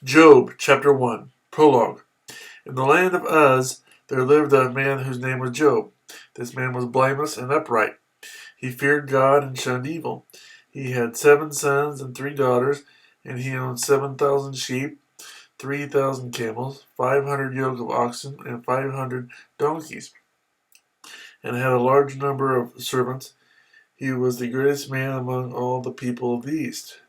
Job, chapter 1, prologue. In the land of Uz there lived a man whose name was Job. This man was blameless and upright. He feared God and shunned evil. He had 7 sons and 3 daughters, and he owned 7,000 sheep, 3,000 camels, 500 yoke of oxen, and 500 donkeys, and had a large number of servants. He was the greatest man among all the people of the East.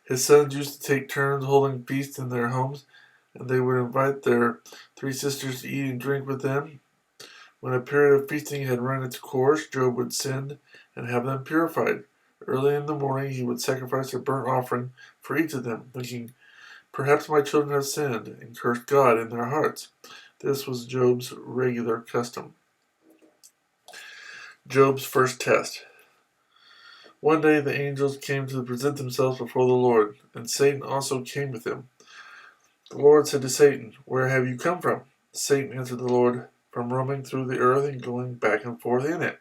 His sons used to take turns holding feasts in their homes, and they would invite their 3 sisters to eat and drink with them. When a period of feasting had run its course, Job would send and have them purified. Early in the morning he would sacrifice a burnt offering for each of them, thinking, "Perhaps my children have sinned and cursed God in their hearts." This was Job's regular custom. Job's first test. One day the angels came to present themselves before the Lord, and Satan also came with them. The Lord said to Satan, "Where have you come from?" Satan answered the Lord, "From roaming through the earth and going back and forth in it."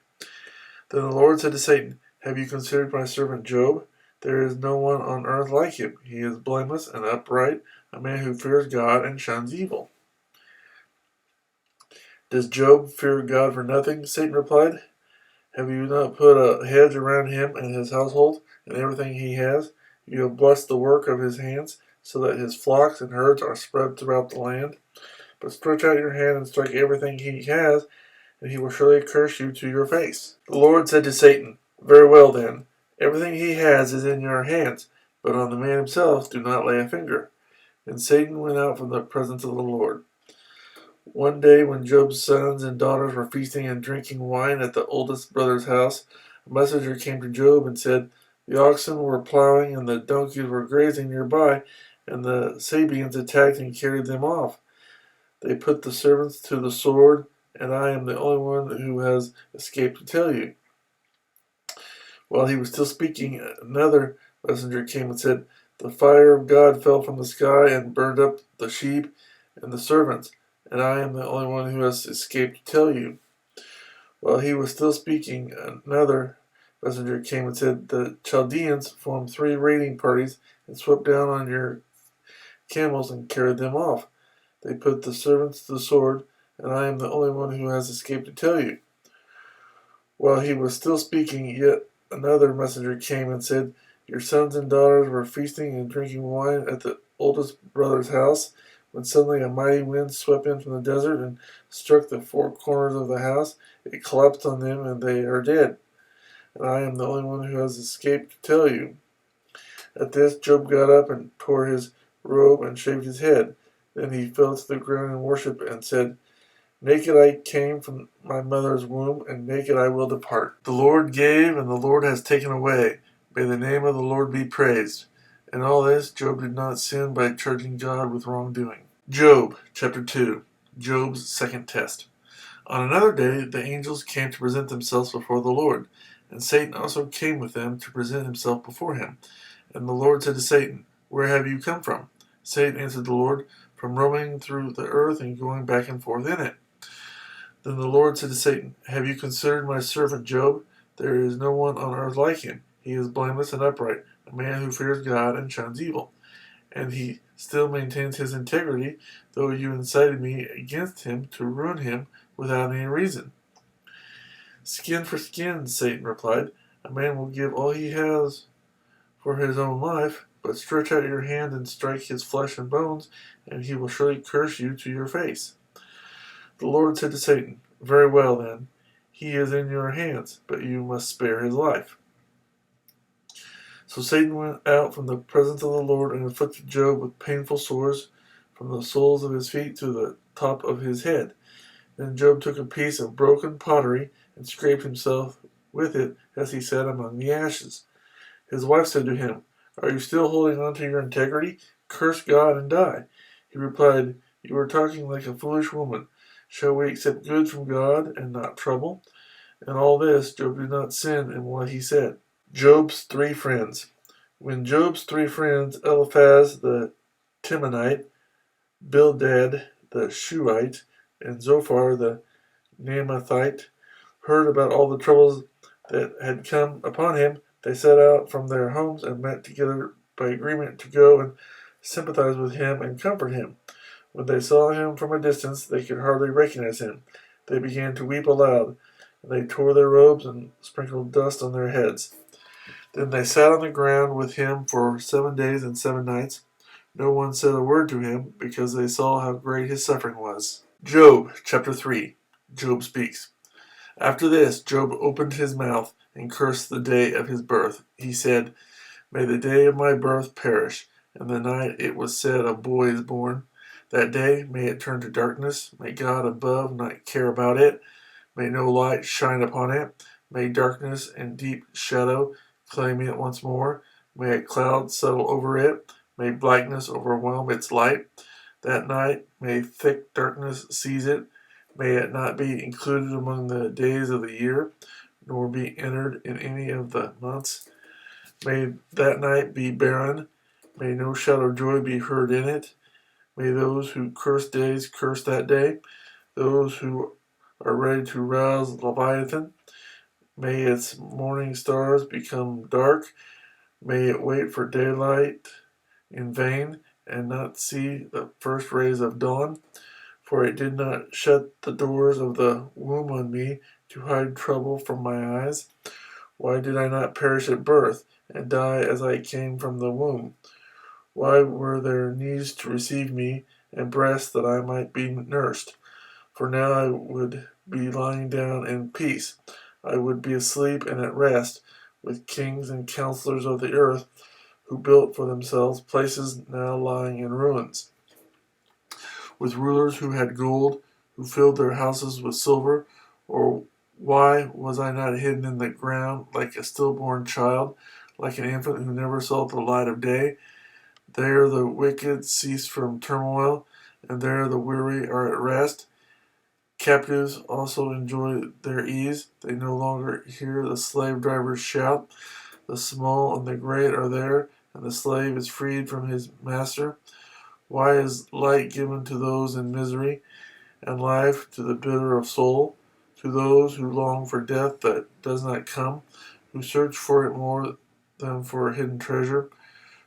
Then the Lord said to Satan, "Have you considered my servant Job? There is no one on earth like him. He is blameless and upright, a man who fears God and shuns evil." "Does Job fear God for nothing?" Satan replied. "Have you not put a hedge around him and his household and everything he has? You have blessed the work of his hands, so that his flocks and herds are spread throughout the land. But stretch out your hand and strike everything he has, and he will surely curse you to your face." The Lord said to Satan, "Very well then, everything he has is in your hands, but on the man himself do not lay a finger." And Satan went out from the presence of the Lord. One day when Job's sons and daughters were feasting and drinking wine at the oldest brother's house, a messenger came to Job and said, "The oxen were plowing and the donkeys were grazing nearby, and the Sabeans attacked and carried them off. They put the servants to the sword, and I am the only one who has escaped to tell you." While he was still speaking, another messenger came and said, "The fire of God fell from the sky and burned up the sheep and the servants, and I am the only one who has escaped to tell you." While he was still speaking, another messenger came and said, "The Chaldeans formed 3 raiding parties and swept down on your camels and carried them off. They put the servants to the sword, and I am the only one who has escaped to tell you." While he was still speaking, yet another messenger came and said, "Your sons and daughters were feasting and drinking wine at the oldest brother's house, when suddenly a mighty wind swept in from the desert and struck the 4 corners of the house. It collapsed on them, and they are dead. And I am the only one who has escaped to tell you." At this, Job got up and tore his robe and shaved his head. Then he fell to the ground in worship and said, "Naked I came from my mother's womb, and naked I will depart. The Lord gave, and the Lord has taken away. May the name of the Lord be praised." In all this, Job did not sin by charging God with wrongdoing. Job, chapter 2. Job's second test. On another day, the angels came to present themselves before the Lord, and Satan also came with them to present himself before him. And the Lord said to Satan, "Where have you come from?" Satan answered the Lord, "From roaming through the earth and going back and forth in it." Then the Lord said to Satan, "Have you considered my servant Job? There is no one on earth like him. He is blameless and upright, a man who fears God and shuns evil. And he still maintains his integrity, though you incited me against him to ruin him without any reason." "Skin for skin," Satan replied. "A man will give all he has for his own life, but stretch out your hand and strike his flesh and bones, and he will surely curse you to your face." The Lord said to Satan, "Very well then, he is in your hands, but you must spare his life." So Satan went out from the presence of the Lord and afflicted Job with painful sores from the soles of his feet to the top of his head. Then Job took a piece of broken pottery and scraped himself with it as he sat among the ashes. His wife said to him, "Are you still holding on to your integrity? Curse God and die." He replied, "You are talking like a foolish woman. Shall we accept good from God and not trouble?" In all this, Job did not sin in what he said. Job's 3 friends. When Job's 3 friends, Eliphaz the Temanite, Bildad the Shuhite, and Zophar the Naamathite, heard about all the troubles that had come upon him, they set out from their homes and met together by agreement to go and sympathize with him, and comfort him. When they saw him from a distance, they could hardly recognize him. They began to weep aloud, and they tore their robes and sprinkled dust on their heads. Then they sat on the ground with him for 7 days and 7 nights. No one said a word to him, because they saw how great his suffering was. Job, chapter 3. Job speaks. After this, Job opened his mouth and cursed the day of his birth. He said, May the day of my birth perish, and the night it was said a boy is born. That day may it turn to darkness. May God above not care about it. May no light shine upon it. May darkness and deep shadow claim it once more. May a cloud settle over it. May blackness overwhelm its light. That night may thick darkness seize it. May it not be included among the days of the year, nor be entered in any of the months. May that night be barren. May no shout of joy be heard in it. May those who curse days curse that day. Those who are ready to rouse Leviathan. May its morning stars become dark. May it wait for daylight in vain, and not see the first rays of dawn. For it did not shut the doors of the womb on me, to hide trouble from my eyes. Why did I not perish at birth, and die as I came from the womb? Why were there knees to receive me, and breasts that I might be nursed? For now I would be lying down in peace. I would be asleep and at rest, with kings and counselors of the earth, who built for themselves places now lying in ruins, with rulers who had gold, who filled their houses with silver. Or why was I not hidden in the ground like a stillborn child, like an infant who never saw the light of day? There the wicked cease from turmoil, and there the weary are at rest. Captives also enjoy their ease. They no longer hear the slave drivers shout. The small and the great are there, and the slave is freed from his master. Why is light given to those in misery, and life to the bitter of soul, to those who long for death that does not come, who search for it more than for a hidden treasure,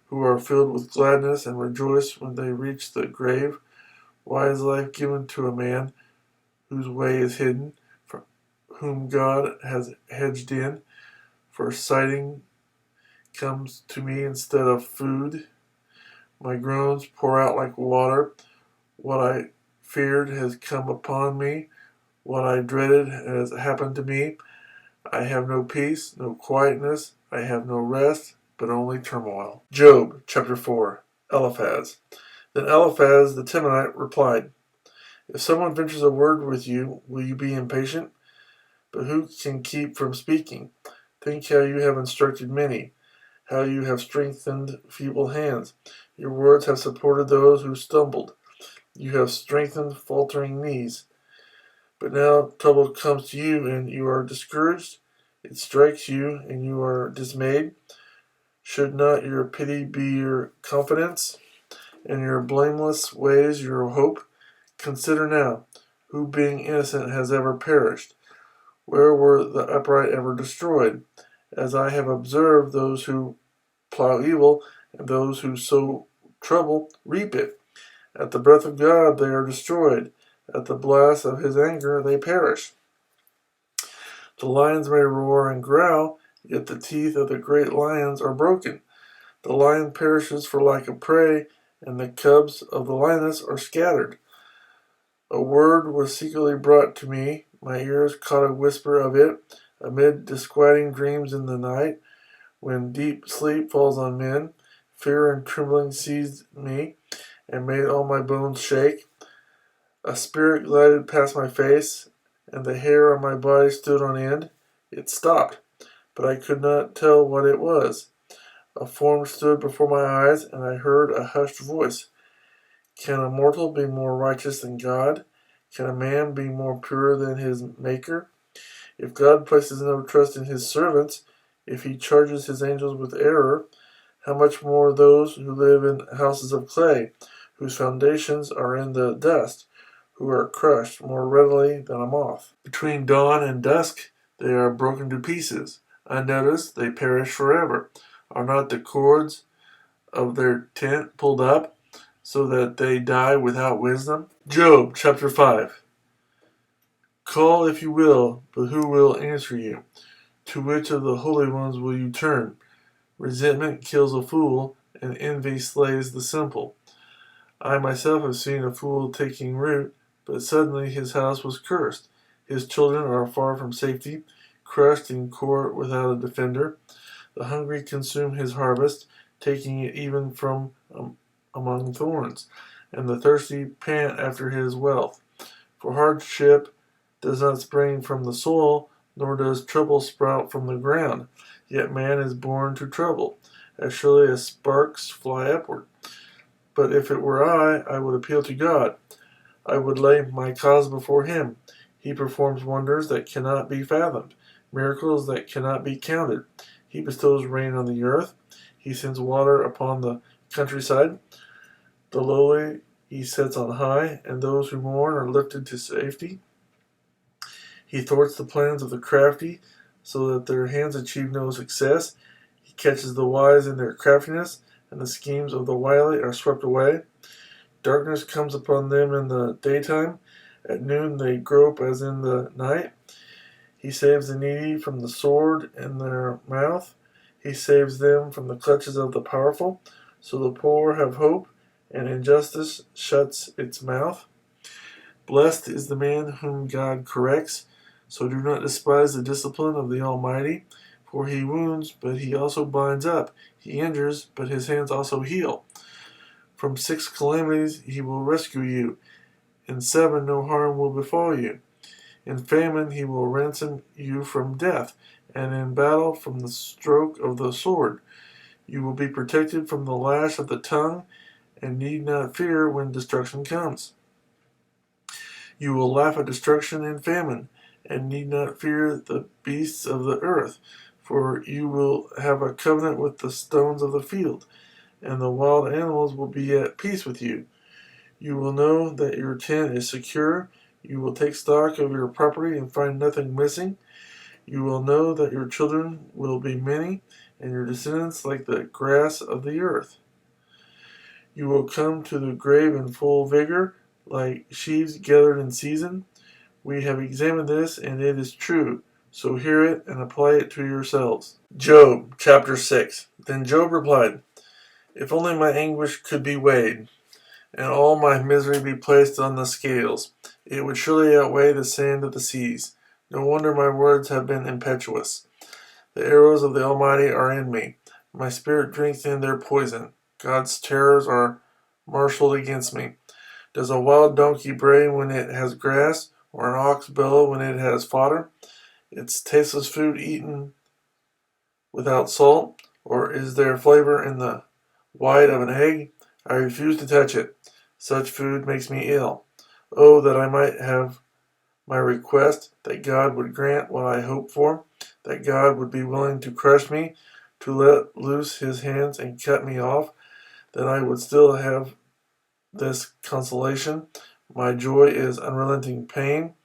who are filled with gladness and rejoice when they reach the grave? Why is life given to a man whose way is hidden, for whom God has hedged in? For sighting comes to me instead of food. My groans pour out like water. What I feared has come upon me. What I dreaded has happened to me. I have no peace, no quietness. I have no rest, but only turmoil. Job, chapter 4. Eliphaz. Then Eliphaz the Temanite replied, If someone ventures a word with you, will you be impatient? But who can keep from speaking? Think how you have instructed many, how you have strengthened feeble hands. Your words have supported those who stumbled. You have strengthened faltering knees. But now trouble comes to you, and you are discouraged. It strikes you, and you are dismayed. Should not your pity be your confidence, and your blameless ways your hope? Consider now, who being innocent has ever perished? Where were the upright ever destroyed? As I have observed, those who plow evil, and those who sow trouble reap it. At the breath of God they are destroyed. At the blast of his anger they perish. The lions may roar and growl, yet the teeth of the great lions are broken. The lion perishes for lack of prey, and the cubs of the lioness are scattered. A word was secretly brought to me. My ears caught a whisper of it, amid disquieting dreams in the night, when deep sleep falls on men. Fear and trembling seized me, and made all my bones shake. A spirit glided past my face, and the hair on my body stood on end. It stopped, but I could not tell what it was. A form stood before my eyes, and I heard a hushed voice. Can a mortal be more righteous than God? Can a man be more pure than his Maker? If God places no trust in his servants, if he charges his angels with error, how much more those who live in houses of clay, whose foundations are in the dust, who are crushed more readily than a moth. Between dawn and dusk they are broken to pieces. Unnoticed, they perish forever. Are not the cords of their tent pulled up? so that they die without wisdom? Job chapter 5. Call if you will, but who will answer you? To which of the holy ones will you turn? Resentment kills a fool, and envy slays the simple. I myself have seen a fool taking root, but suddenly his house was cursed. His children are far from safety, crushed in court without a defender. The hungry consume his harvest, taking it even from among thorns, and the thirsty pant after his wealth. For hardship does not spring from the soil, nor does trouble sprout from the ground. Yet man is born to trouble, as surely as sparks fly upward. But if it were I would appeal to God. I would lay my cause before him. He performs wonders that cannot be fathomed, miracles that cannot be counted. He bestows rain on the earth. He sends water upon the countryside. The lowly he sets on high, and those who mourn are lifted to safety. He thwarts the plans of the crafty, so that their hands achieve no success. He catches the wise in their craftiness, and the schemes of the wily are swept away. Darkness comes upon them in the daytime. At noon they grope as in the night. He saves the needy from the sword in their mouth. He saves them from the clutches of the powerful. So the poor have hope, and injustice shuts its mouth. Blessed is the man whom God corrects. So do not despise the discipline of the Almighty. For he wounds, but he also binds up. He injures, but his hands also heal. From 6 calamities he will rescue you. In 7 no harm will befall you. In famine he will ransom you from death, and in battle from the stroke of the sword. You will be protected from the lash of the tongue, and need not fear when destruction comes. You will laugh at destruction and famine, and need not fear the beasts of the earth, for you will have a covenant with the stones of the field, and the wild animals will be at peace with you. You will know that your tent is secure. You will take stock of your property and find nothing missing. You will know that your children will be many, and your descendants like the grass of the earth. You will come to the grave in full vigor, like sheaves gathered in season. We have examined this, and it is true. So hear it and apply it to yourselves. Job chapter 6. Then Job replied, If only my anguish could be weighed, and all my misery be placed on the scales, it would surely outweigh the sand of the seas. No wonder my words have been impetuous. The arrows of the Almighty are in me. My spirit drinks in their poison. God's terrors are marshaled against me. Does a wild donkey bray when it has grass, or an ox bellow when it has fodder? Its tasteless food eaten without salt, or is there flavor in the white of an egg? I refuse to touch it. Such food makes me ill. Oh, that I might have my request, that God would grant what I hope for, that God would be willing to crush me, to let loose his hands and cut me off, then I would still have this consolation. My joy is unrelenting pain,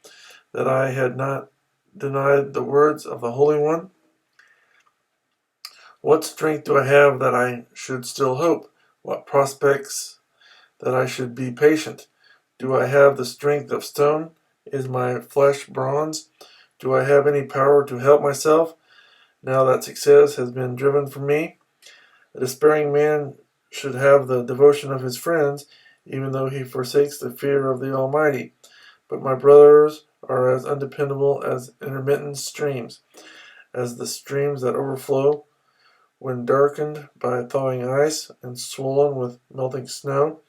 that I had not denied the words of the Holy One. What strength do I have that I should still hope? What prospects that I should be patient? Do I have the strength of stone? Is my flesh bronze? Do I have any power to help myself, now that success has been driven from me? A despairing man should have the devotion of his friends, even though he forsakes the fear of the Almighty. But my brothers are as undependable as intermittent streams, as the streams that overflow when darkened by thawing ice and swollen with melting snow,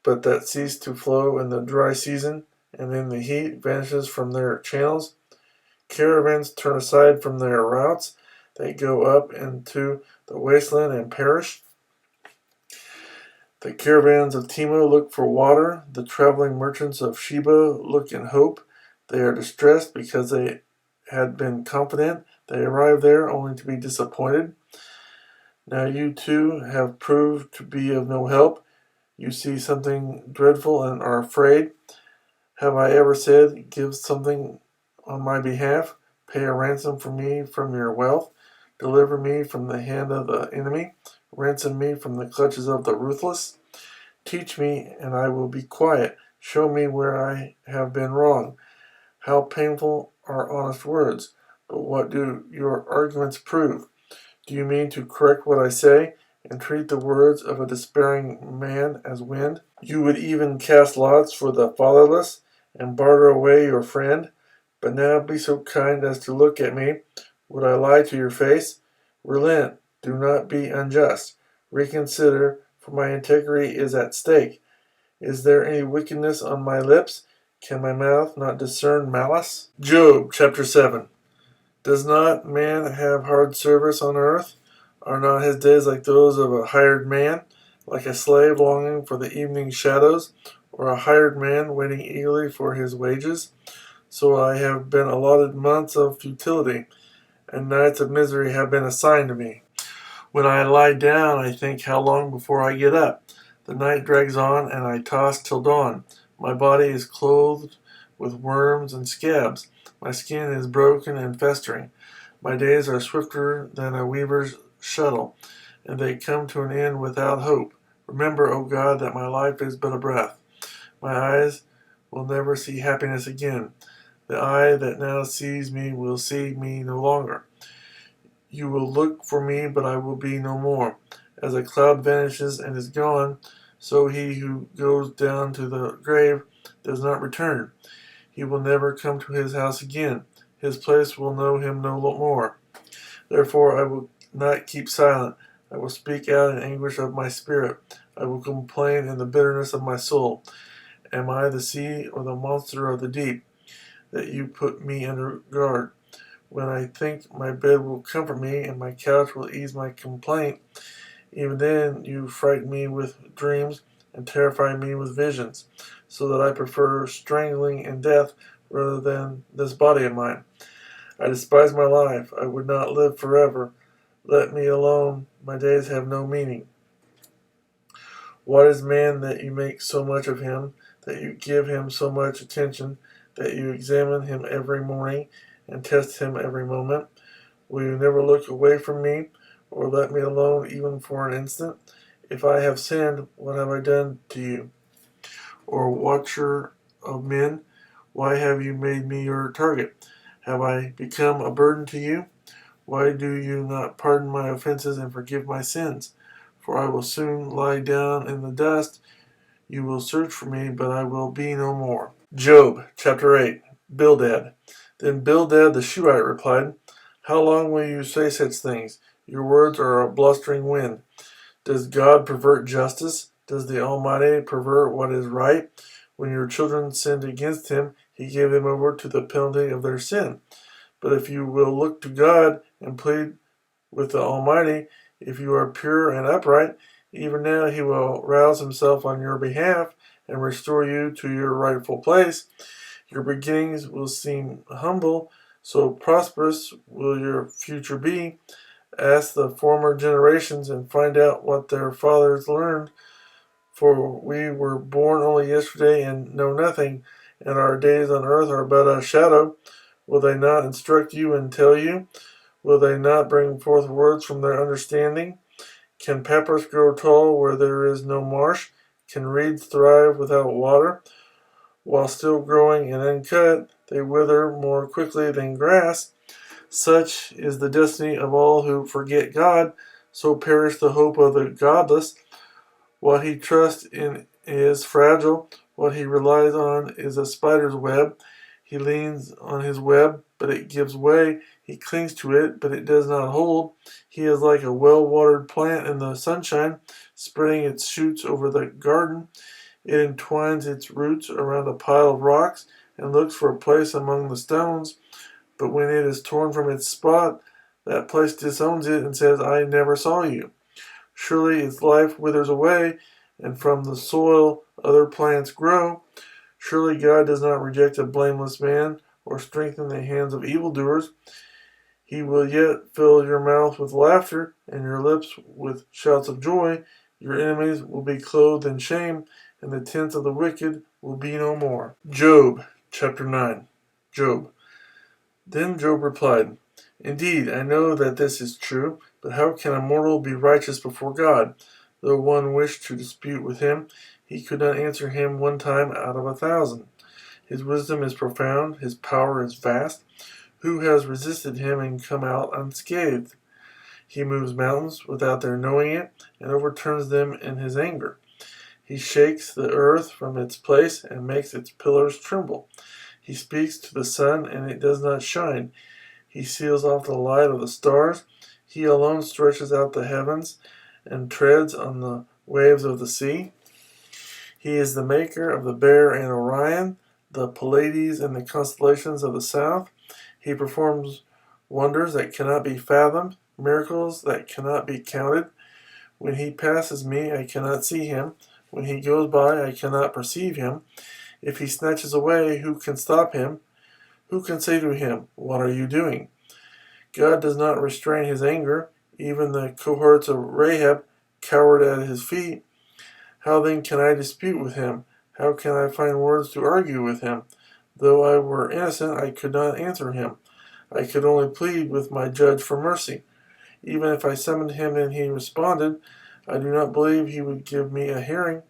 but that cease to flow in the dry season, and in the heat vanishes from their channels. Caravans turn aside from their routes. They go up into the wasteland and perish. The caravans of Timo look for water. The traveling merchants of Sheba look in hope. They are distressed because they had been confident. They arrive there only to be disappointed. Now you too have proved to be of no help. You see something dreadful and are afraid. Have I ever said, give something on my behalf? Pay a ransom for me from your wealth. Deliver me from the hand of the enemy. Ransom me from the clutches of the ruthless. Teach me, and I will be quiet. Show me where I have been wrong. How painful are honest words! But what do your arguments prove? Do you mean to correct what I say, and treat the words of a despairing man as wind? You would even cast lots for the fatherless, and barter away your friend. But now be so kind as to look at me. Would I lie to your face? Relent. Do not be unjust. Reconsider, for my integrity is at stake. Is there any wickedness on my lips? Can my mouth not discern malice? Job chapter 7. Does not man have hard service on earth? Are not his days like those of a hired man, like a slave longing for the evening shadows, or a hired man waiting eagerly for his wages? So I have been allotted months of futility, and nights of misery have been assigned to me. When I lie down, I think how long before I get up. The night drags on, and I toss till dawn. My body is clothed with worms and scabs. My skin is broken and festering. My days are swifter than a weaver's shuttle, and they come to an end without hope. Remember, O God, that my life is but a breath. My eyes will never see happiness again. The eye that now sees me will see me no longer. You will look for me, but I will be no more. As a cloud vanishes and is gone, so he who goes down to the grave does not return. He will never come to his house again. His place will know him no more. Therefore I will not keep silent. I will speak out in anguish of my spirit. I will complain in the bitterness of my soul. Am I the sea or the monster of the deep, that you put me under guard? When I think my bed will comfort me, and my couch will ease my complaint, even then you frighten me with dreams, and terrify me with visions, so that I prefer strangling and death rather than this body of mine. I despise my life. I would not live forever. Let me alone. My days have no meaning. What is man that you make so much of him, that you give him so much attention, that you examine him every morning, and test him every moment? Will you never look away from me, or let me alone even for an instant? If I have sinned, what have I done to you? Or watcher of men, why have you made me your target? Have I become a burden to you? Why do you not pardon my offenses and forgive my sins? For I will soon lie down in the dust. You will search for me, but I will be no more. Job chapter 8. Bildad. Then Bildad the Shuhite replied, How long will you say such things? Your words are a blustering wind. Does God pervert justice? Does the Almighty pervert what is right? When your children sinned against him, he gave them over to the penalty of their sin. But if you will look to God and plead with the Almighty, if you are pure and upright, even now he will rouse himself on your behalf and restore you to your rightful place. Your beginnings will seem humble, so prosperous will your future be. Ask the former generations and find out what their fathers learned, for we were born only yesterday and know nothing, and our days on earth are but a shadow. Will they not instruct you and tell you? Will they not bring forth words from their understanding? Can peppers grow tall where there is no marsh? Can reeds thrive without water? While still growing and uncut, they wither more quickly than grass. Such is the destiny of all who forget God, so perish the hope of the godless. What he trusts in is fragile, what he relies on is a spider's web. He leans on his web, but it gives way. He clings to it, but it does not hold. He is like a well-watered plant in the sunshine, spreading its shoots over the garden. It entwines its roots around a pile of rocks and looks for a place among the stones. But when it is torn from its spot, that place disowns it and says, I never saw you. Surely its life withers away, and from the soil other plants grow. Surely God does not reject a blameless man, or strengthen the hands of evildoers. He will yet fill your mouth with laughter, and your lips with shouts of joy. Your enemies will be clothed in shame, and the tents of the wicked will be no more. Job chapter 9. Job. Then Job replied, Indeed, I know that this is true, but how can a mortal be righteous before God? Though one wished to dispute with him, he could not answer him 1 time out of 1,000. His wisdom is profound, his power is vast. Who has resisted him and come out unscathed? He moves mountains without their knowing it, and overturns them in his anger. He shakes the earth from its place and makes its pillars tremble. He speaks to the sun, and it does not shine. He seals off the light of the stars. He alone stretches out the heavens and treads on the waves of the sea. He is the maker of the Bear and Orion, the Pleiades and the constellations of the south. He performs wonders that cannot be fathomed, miracles that cannot be counted. When he passes me, I cannot see him. When he goes by, I cannot perceive him. If he snatches away, who can stop him? Who can say to him, "What are you doing?" God does not restrain his anger. Even the cohorts of Rahab cowered at his feet. How then can I dispute with him? How can I find words to argue with him? Though I were innocent, I could not answer him. I could only plead with my judge for mercy. Even if I summoned him and he responded, I do not believe he would give me a hearing.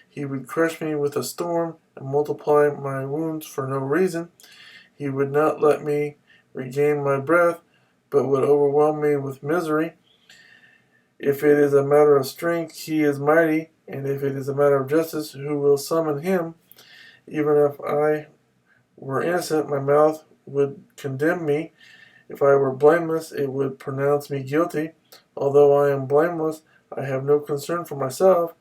He would crush me with a storm and multiply my wounds for no reason. He would not let me regain my breath, but would overwhelm me with misery. If it is a matter of strength, he is mighty, and if it is a matter of justice, who will summon him? Even if I were innocent, my mouth would condemn me. If I were blameless, it would pronounce me guilty. Although I am blameless, I have no concern for myself.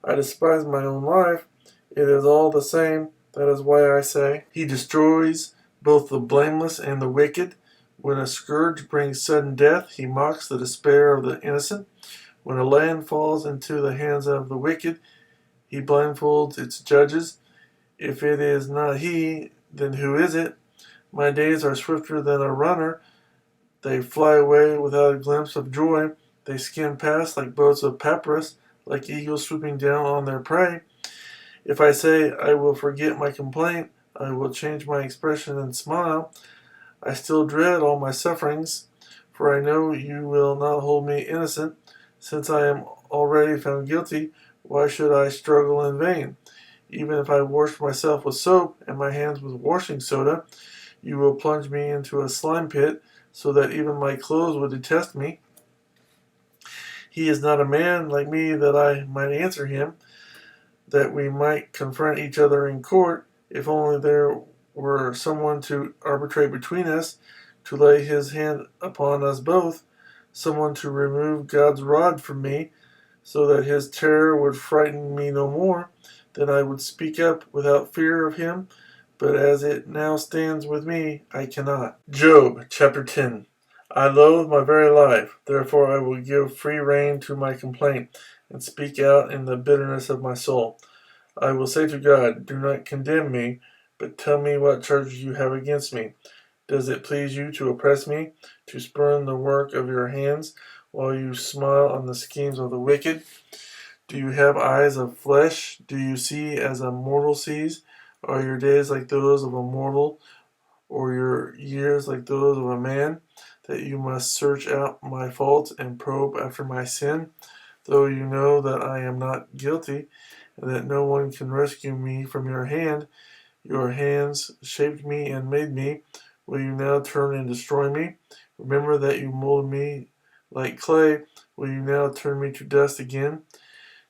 I despise my own life. It is all the same. That is why I say, he destroys both the blameless and the wicked. When a scourge brings sudden death, he mocks the despair of the innocent. When a land falls into the hands of the wicked, he blindfolds its judges. If it is not he, then who is it? My days are swifter than a runner. They fly away without a glimpse of joy. They skim past like boats of papyrus, like eagles swooping down on their prey. If I say, I will forget my complaint, I will change my expression and smile, I still dread all my sufferings, for I know you will not hold me innocent. Since I am already found guilty, why should I struggle in vain? Even if I wash myself with soap and my hands with washing soda, you will plunge me into a slime pit, so that even my clothes would detest me. He is not a man like me that I might answer him, that we might confront each other in court. If only there were someone to arbitrate between us, to lay his hand upon us both, someone to remove God's rod from me, so that his terror would frighten me no more, then I would speak up without fear of him. But as it now stands with me, I cannot. Job chapter 10. I loathe my very life, therefore I will give free rein to my complaint, and speak out in the bitterness of my soul. I will say to God, do not condemn me, but tell me what charges you have against me. Does it please you to oppress me, to spurn the work of your hands, while you smile on the schemes of the wicked? Do you have eyes of flesh? Do you see as a mortal sees? Are your days like those of a mortal, or your years like those of a man, that you must search out my faults and probe after my sin? Though you know that I am not guilty, and that no one can rescue me from your hands shaped me and made me. Will you now turn and destroy me? Remember that you molded me like clay. Will you now turn me to dust again?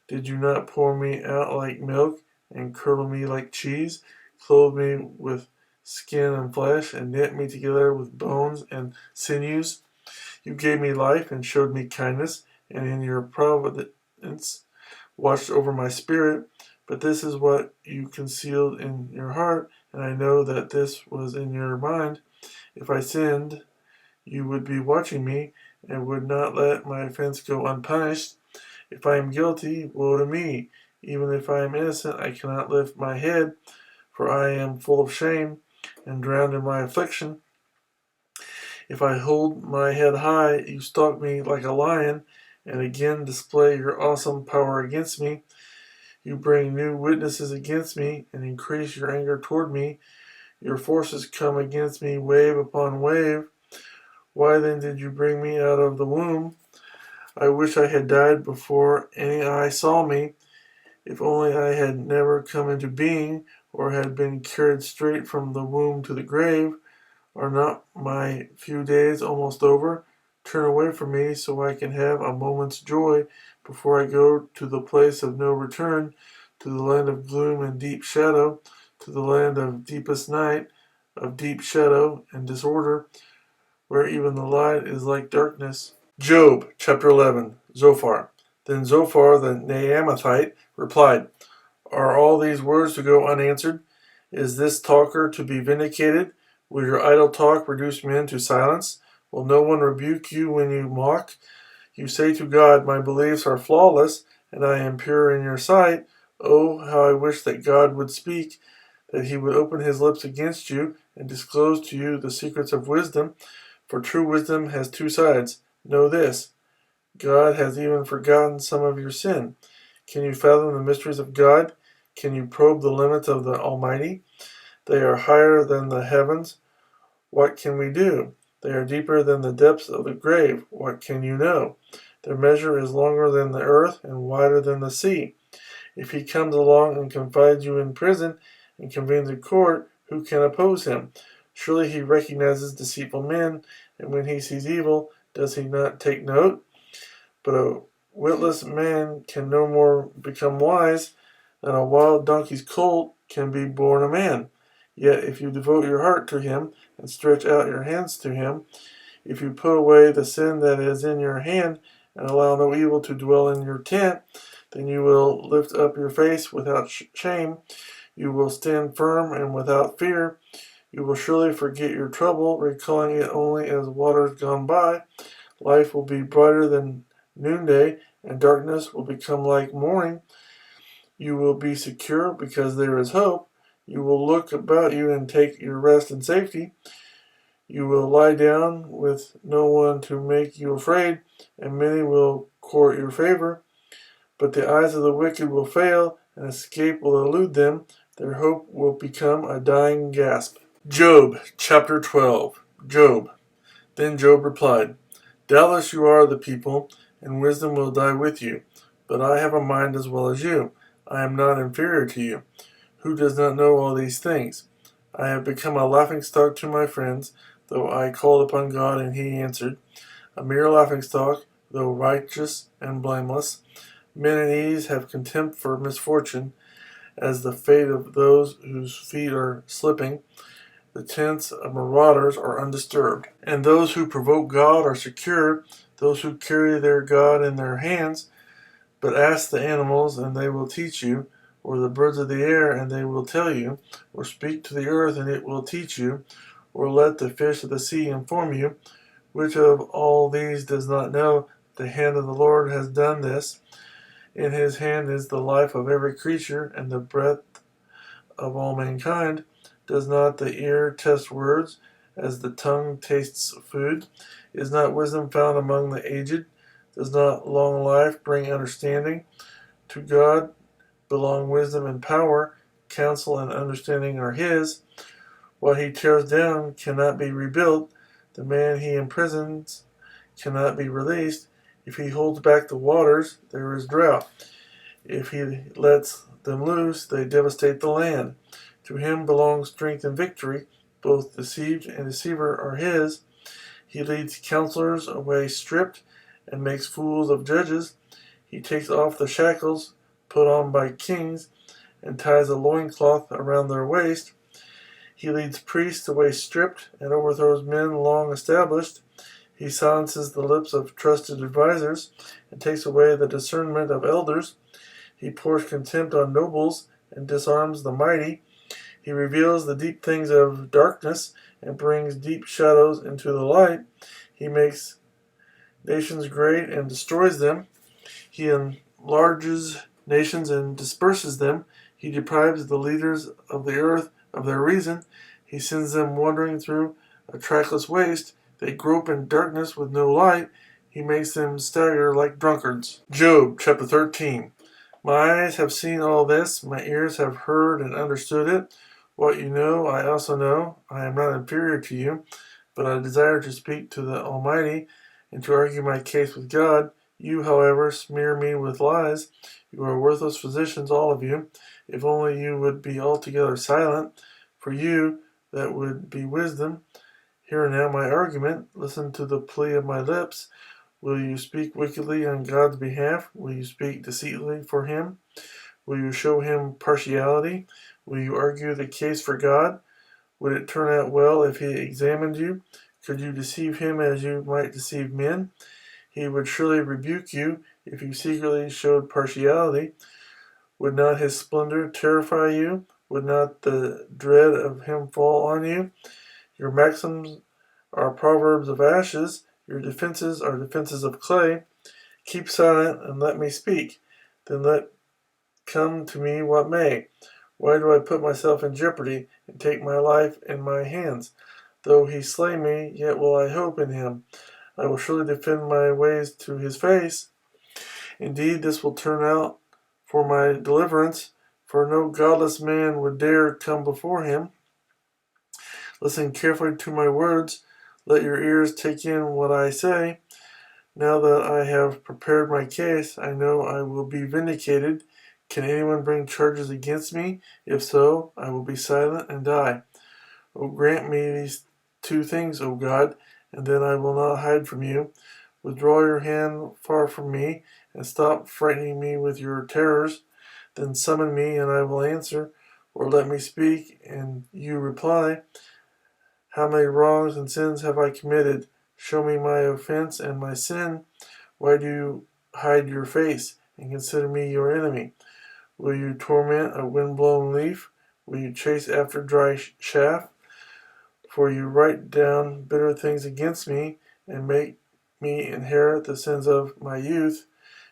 Did you not pour me out like milk, and curdle me like cheese, clothe me with skin and flesh, and knit me together with bones and sinews? You gave me life and showed me kindness, and in your providence watched over my spirit. But this is what you concealed in your heart, and I know that this was in your mind. If I sinned, you would be watching me, and would not let my offense go unpunished. If I am guilty, woe to me. Even if I am innocent, I cannot lift my head, for I am full of shame, and drowned in my affliction. If I hold my head high, you stalk me like a lion, and again display your awesome power against me. You bring new witnesses against me, and increase your anger toward me. Your forces come against me wave upon wave. Why then did you bring me out of the womb? I wish I had died before any eye saw me. If only I had never come into being, or had been carried straight from the womb to the grave. Are not my few days almost over? Turn away from me so I can have a moment's joy before I go to the place of no return, to the land of gloom and deep shadow, to the land of deepest night, of deep shadow and disorder, where even the light is like darkness. Job chapter 11. Zophar. Then Zophar the Naamathite replied, Are all these words to go unanswered? Is this talker to be vindicated? Will your idle talk reduce men to silence? Will no one rebuke you when you mock? You say to God, My beliefs are flawless, and I am pure in your sight. Oh, how I wish that God would speak, that he would open his lips against you, and disclose to you the secrets of wisdom. For true wisdom has two sides. Know this, God has even forgotten some of your sin. Can you fathom the mysteries of God? Can you probe the limits of the Almighty? They are higher than the heavens. What can we do? They are deeper than the depths of the grave. What can you know? Their measure is longer than the earth and wider than the sea. If he comes along and confides you in prison and convenes a court, who can oppose him? Surely he recognizes deceitful men, and when he sees evil, does he not take note? But a witless man can no more become wise than a wild donkey's colt can be born a man. Yet if you devote your heart to him and stretch out your hands to him, if you put away the sin that is in your hand and allow no evil to dwell in your tent, then you will lift up your face without shame. You will stand firm and without fear. You will surely forget your trouble, recalling it only as waters gone by. Life will be brighter than noonday, and darkness will become like morning. You will be secure because there is hope. You will look about you and take your rest in safety. You will lie down with no one to make you afraid, and many will court your favor. But the eyes of the wicked will fail, and escape will elude them. Their hope will become a dying gasp. Job chapter 12. Job. Then Job replied, Doubtless you are the people, and wisdom will die with you. But I have a mind as well as you. I am not inferior to you. Who does not know all these things? I have become a laughingstock to my friends, though I called upon God and he answered. A mere laughingstock, though righteous and blameless. Men at ease have contempt for misfortune, as the fate of those whose feet are slipping. The tents of marauders are undisturbed, and those who provoke God are secure, those who carry their God in their hands. But ask the animals, and they will teach you, or the birds of the air, and they will tell you, or speak to the earth, and it will teach you, or let the fish of the sea inform you. Which of all these does not know the hand of the Lord has done this? In his hand is the life of every creature, and the breath of all mankind. Does not the ear test words, as the tongue tastes food? Is not wisdom found among the aged? Does not long life bring understanding? To God belong wisdom and power. Counsel and understanding are his. What he tears down cannot be rebuilt. The man he imprisons cannot be released. If he holds back the waters, there is drought. If he lets them loose, they devastate the land. To him belongs strength and victory. Both deceived and deceiver are his. He leads counselors away stripped and makes fools of judges. He takes off the shackles put on by kings and ties a loincloth around their waist. He leads priests away stripped and overthrows men long established. He silences the lips of trusted advisers and takes away the discernment of elders. He pours contempt on nobles and disarms the mighty. He reveals the deep things of darkness and brings deep shadows into the light. He makes nations great and destroys them. He enlarges nations and disperses them. He deprives the leaders of the earth of their reason. He sends them wandering through a trackless waste. They grope in darkness with no light. He makes them stagger like drunkards. Job chapter 13. My eyes have seen all this. My ears have heard and understood it. What you know, I also know. I am not inferior to you, but I desire to speak to the Almighty and to argue my case with God. You, however, smear me with lies. You are worthless physicians, all of you. If only you would be altogether silent. For you, that would be wisdom. Hear now my argument. Listen to the plea of my lips. Will you speak wickedly on God's behalf? Will you speak deceitfully for him? Will you show him partiality? Will you argue the case for God? Would it turn out well if he examined you? Could you deceive him as you might deceive men? He would surely rebuke you if you secretly showed partiality. Would not his splendor terrify you? Would not the dread of him fall on you? Your maxims are proverbs of ashes. Your defenses are defenses of clay. Keep silent and let me speak. Then let come to me what may. Why do I put myself in jeopardy and take my life in my hands? Though he slay me, yet will I hope in him. I will surely defend my ways to his face. Indeed, this will turn out for my deliverance, for no godless man would dare come before him. Listen carefully to my words. Let your ears take in what I say. Now that I have prepared my case, I know I will be vindicated. Can anyone bring charges against me? If so, I will be silent and die. Oh, grant me these two things, O God, and then I will not hide from you. Withdraw your hand far from me, and stop frightening me with your terrors. Then summon me, and I will answer, or let me speak, and you reply. How many wrongs and sins have I committed? Show me my offense and my sin. Why do you hide your face, and consider me your enemy? Will you torment a wind-blown leaf? Will you chase after dry chaff? For you write down bitter things against me, and make me inherit the sins of my youth.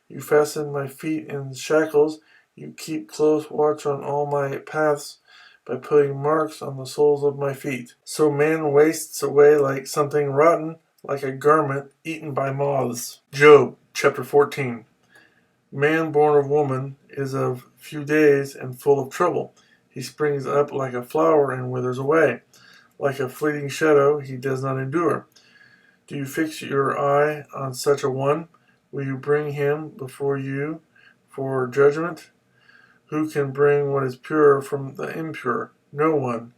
You fasten my feet in shackles. You keep close watch on all my paths by putting marks on the soles of my feet. So man wastes away like something rotten, like a garment eaten by moths. Job chapter 14. Man born of woman is of few days and full of trouble. He springs up like a flower and withers away. Like a fleeting shadow, he does not endure. Do you fix your eye on such a one? Will you bring him before you for judgment? Who can bring what is pure from the impure? No one.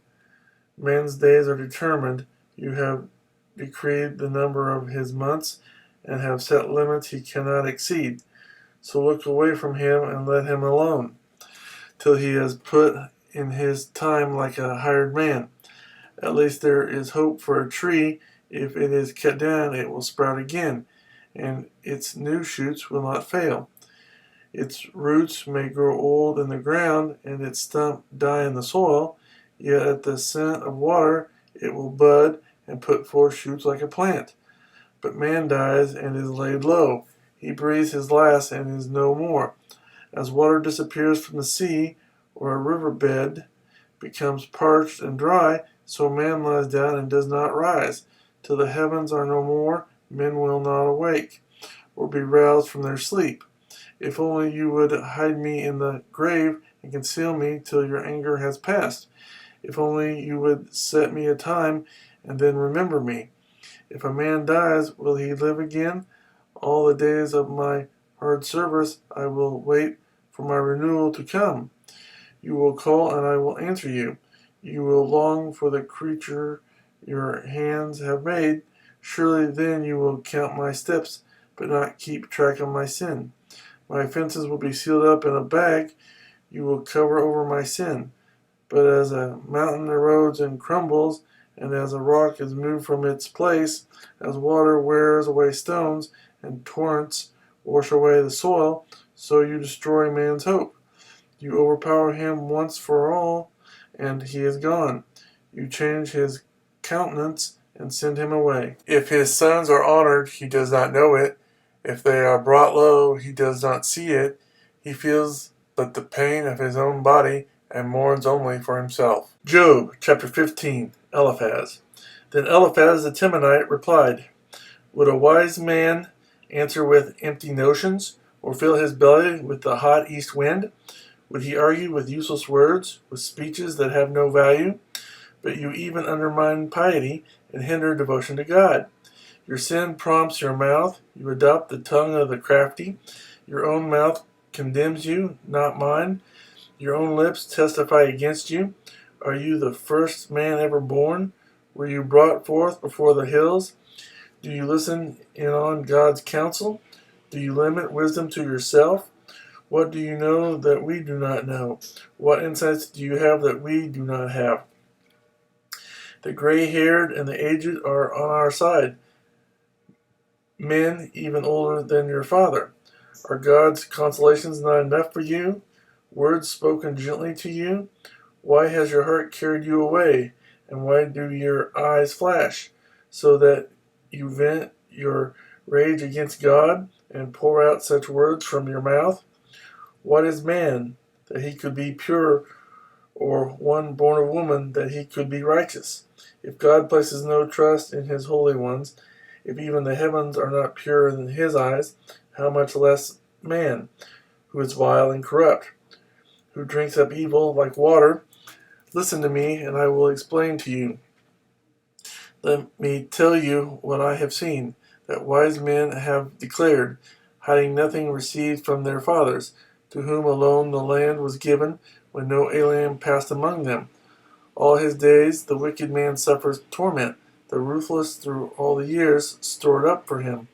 Man's days are determined. You have decreed the number of his months, and have set limits he cannot exceed. So look away from him and let him alone, till he has put in his time like a hired man. At least there is hope for a tree. If it is cut down, it will sprout again, and its new shoots will not fail. Its roots may grow old in the ground, and its stump die in the soil, yet at the scent of water it will bud and put forth shoots like a plant. But man dies and is laid low. He breathes his last and is no more. As water disappears from the sea, or a river bed becomes parched and dry, so man lies down and does not rise. Till the heavens are no more, men will not awake, or be roused from their sleep. If only you would hide me in the grave and conceal me till your anger has passed. If only you would set me a time and then remember me. If a man dies, will he live again? All the days of my hard service I will wait for my renewal to come. You will call and I will answer you. You will long for the creature your hands have made. Surely then you will count my steps, but not keep track of my sin. My offenses will be sealed up in a bag. You will cover over my sin. But as a mountain erodes and crumbles, and as a rock is moved from its place, as water wears away stones, and torrents wash away the soil, so you destroy man's hope. You overpower him once for all, and he is gone. You change his countenance and send him away. If his sons are honored, he does not know it. If they are brought low, he does not see it. He feels but the pain of his own body, and mourns only for himself. Job chapter 15. Eliphaz. Then Eliphaz the Temanite replied, Would a wise man answer with empty notions, or fill his belly with the hot east wind? Would he argue with useless words, with speeches that have no value? But you even undermine piety and hinder devotion to God. Your sin prompts your mouth. You adopt the tongue of the crafty. Your own mouth condemns you, not mine. Your own lips testify against you. Are you the first man ever born? Were you brought forth before the hills? Do you listen in on God's counsel? Do you limit wisdom to yourself? What do you know that we do not know? What insights do you have that we do not have? The gray-haired and the aged are on our side, men even older than your father. Are God's consolations not enough for you? Words spoken gently to you? Why has your heart carried you away? And why do your eyes flash? So that you vent your rage against God and pour out such words from your mouth? What is man, that he could be pure, or one born of woman, that he could be righteous? If God places no trust in his holy ones, if even the heavens are not pure in his eyes, how much less man, who is vile and corrupt, who drinks up evil like water? Listen to me, and I will explain to you. Let me tell you what I have seen, that wise men have declared, hiding nothing received from their fathers, to whom alone the land was given, when no alien passed among them. All his days the wicked man suffers torment, the ruthless through all the years stored up for him.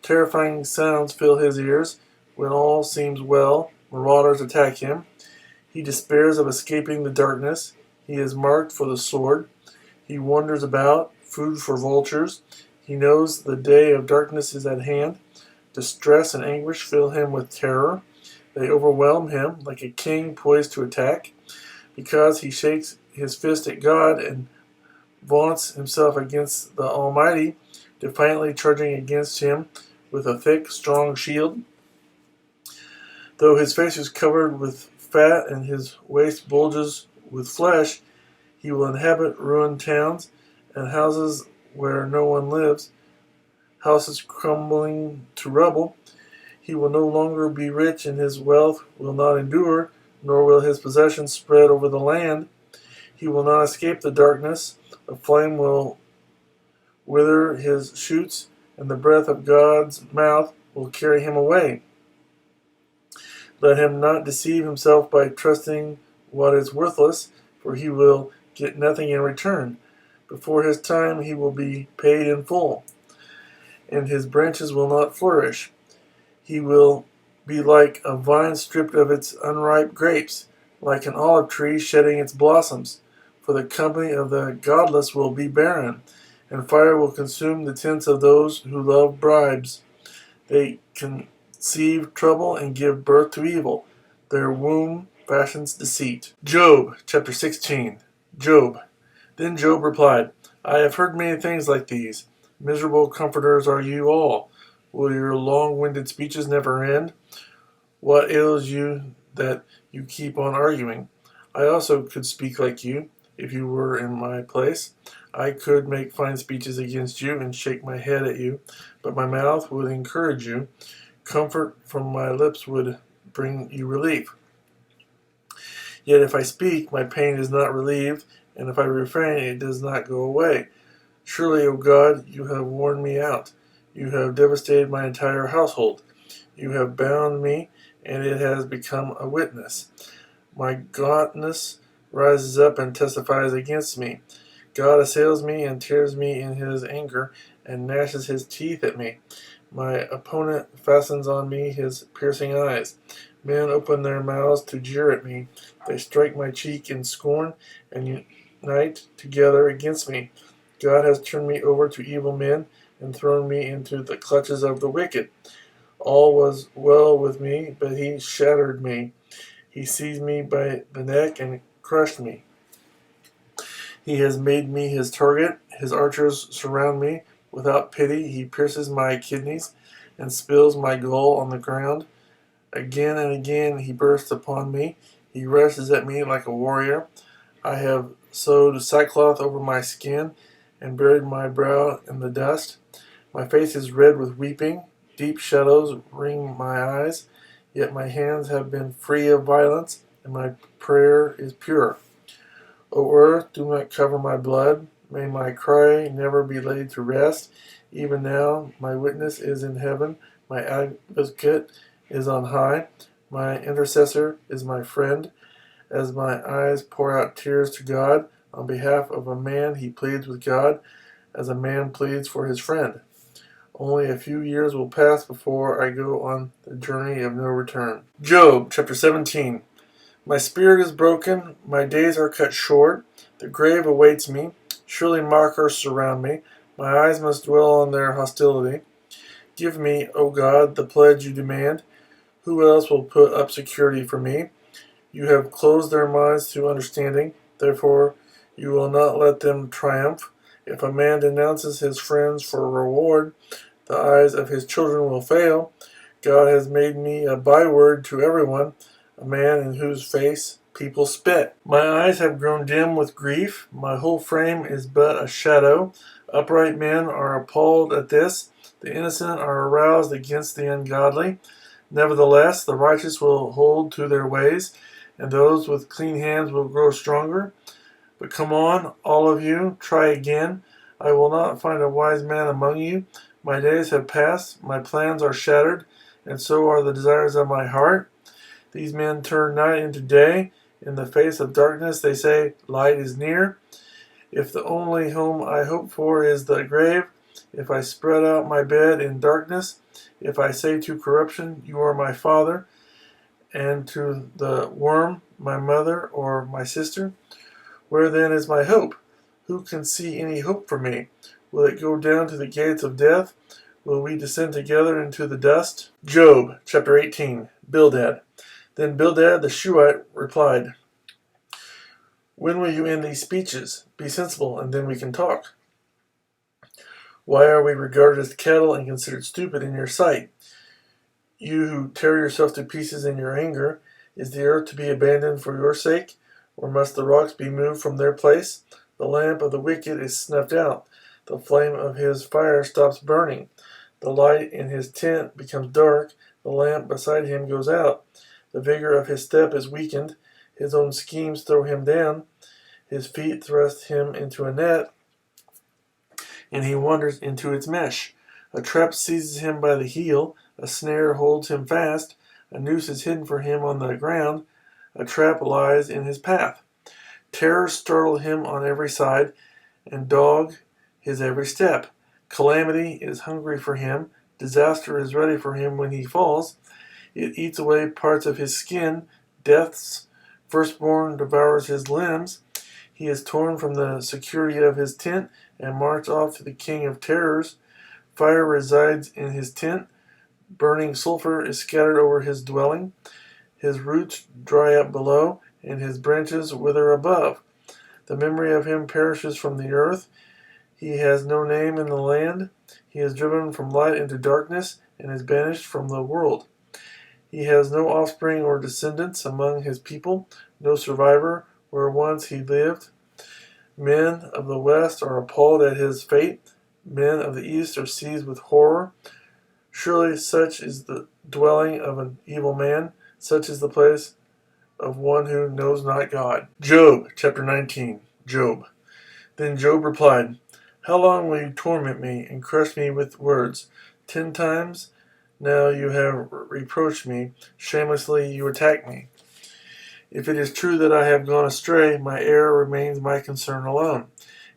Terrifying sounds fill his ears. When all seems well, marauders attack him. He despairs of escaping the darkness. He is marked for the sword. He wanders about, food for vultures. He knows the day of darkness is at hand. Distress and anguish fill him with terror. They overwhelm him like a king poised to attack. Because he shakes his fist at God and vaunts himself against the Almighty, defiantly charging against him with a thick, strong shield. Though his face is covered with fat and his waist bulges with flesh, he will inhabit ruined towns and houses where no one lives, houses crumbling to rubble. He will no longer be rich, and his wealth will not endure, nor will his possessions spread over the land. He will not escape the darkness. A flame will wither his shoots, and the breath of God's mouth will carry him away. Let him not deceive himself by trusting what is worthless, for he will get nothing in return. Before his time he will be paid in full, and his branches will not flourish. He will be like a vine stripped of its unripe grapes, like an olive tree shedding its blossoms. For the company of the godless will be barren, and fire will consume the tents of those who love bribes. They conceive trouble and give birth to evil. Their womb fashions deceit. Job, chapter 16. Job. Then Job replied, I have heard many things like these. Miserable comforters are you all. Will your long-winded speeches never end? What ails you that you keep on arguing? I also could speak like you, if you were in my place. I could make fine speeches against you and shake my head at you, but my mouth would encourage you. Comfort from my lips would bring you relief. Yet if I speak, my pain is not relieved, and if I refrain, it does not go away. Surely, O God, you have worn me out. You have devastated my entire household. You have bound me, and it has become a witness. My gauntness rises up and testifies against me. God assails me and tears me in his anger and gnashes his teeth at me. My opponent fastens on me his piercing eyes. Men open their mouths to jeer at me. They strike my cheek in scorn and unite together against me. God has turned me over to evil men and thrown me into the clutches of the wicked. All was well with me, but he shattered me. He seized me by the neck and crushed me. He has made me his target. His archers surround me. Without pity, he pierces my kidneys and spills my gall on the ground. Again and again he bursts upon me. He rushes at me like a warrior. I have sewed sackcloth over my skin and buried my brow in the dust. My face is red with weeping. Deep shadows ring my eyes. Yet my hands have been free of violence, and my prayer is pure. O earth, do not cover my blood. May my cry never be laid to rest. Even now, my witness is in heaven, my advocate is on high, my intercessor is my friend. As my eyes pour out tears to God, on behalf of a man, he pleads with God, as a man pleads for his friend. Only a few years will pass before I go on the journey of no return. Job, chapter 17. My spirit is broken, my days are cut short, the grave awaits me, surely mockers surround me, my eyes must dwell on their hostility. Give me, O God, the pledge you demand. Who else will put up security for me? You have closed their minds to understanding, therefore you will not let them triumph. If a man denounces his friends for a reward, the eyes of his children will fail. God has made me a byword to everyone, a man in whose face people spit. My eyes have grown dim with grief. My whole frame is but a shadow. Upright men are appalled at this. The innocent are aroused against the ungodly. Nevertheless, the righteous will hold to their ways, and those with clean hands will grow stronger. But come on, all of you, try again. I will not find a wise man among you. My days have passed, my plans are shattered, and so are the desires of my heart. These men turn night into day. In the face of darkness they say, light is near. If the only home I hope for is the grave, if I spread out my bed in darkness, if I say to corruption, you are my father, and to the worm, my mother or my sister, where then is my hope? Who can see any hope for me? Will it go down to the gates of death? Will we descend together into the dust? Job, chapter 18. Bildad. Then Bildad the Shuhite replied, when will you end these speeches? Be sensible, and then we can talk. Why are we regarded as cattle and considered stupid in your sight? You who tear yourself to pieces in your anger, is the earth to be abandoned for your sake? Or must the rocks be moved from their place? The lamp of the wicked is snuffed out. The flame of his fire stops burning. The light in his tent becomes dark. The lamp beside him goes out. The vigor of his step is weakened. His own schemes throw him down. His feet thrust him into a net, and he wanders into its mesh. A trap seizes him by the heel. A snare holds him fast. A noose is hidden for him on the ground. A trap lies in his path. Terrors startle him on every side, and dog his every step. Calamity is hungry for him. Disaster is ready for him when he falls. It eats away parts of his skin. Death's firstborn devours his limbs. He is torn from the security of his tent and marched off to the king of terrors. Fire resides in his tent. Burning sulfur is scattered over his dwelling. His roots dry up below, and his branches wither above. The memory of him perishes from the earth. He has no name in the land. He is driven from light into darkness, and is banished from the world. He has no offspring or descendants among his people, no survivor where once he lived. Men of the west are appalled at his fate. Men of the east are seized with horror. Surely such is the dwelling of an evil man. Such is the place of one who knows not God. Job, chapter 19. Job. Then Job replied, how long will you torment me and crush me with words? 10 times now you have reproached me. Shamelessly you attack me. If it is true that I have gone astray, my error remains my concern alone.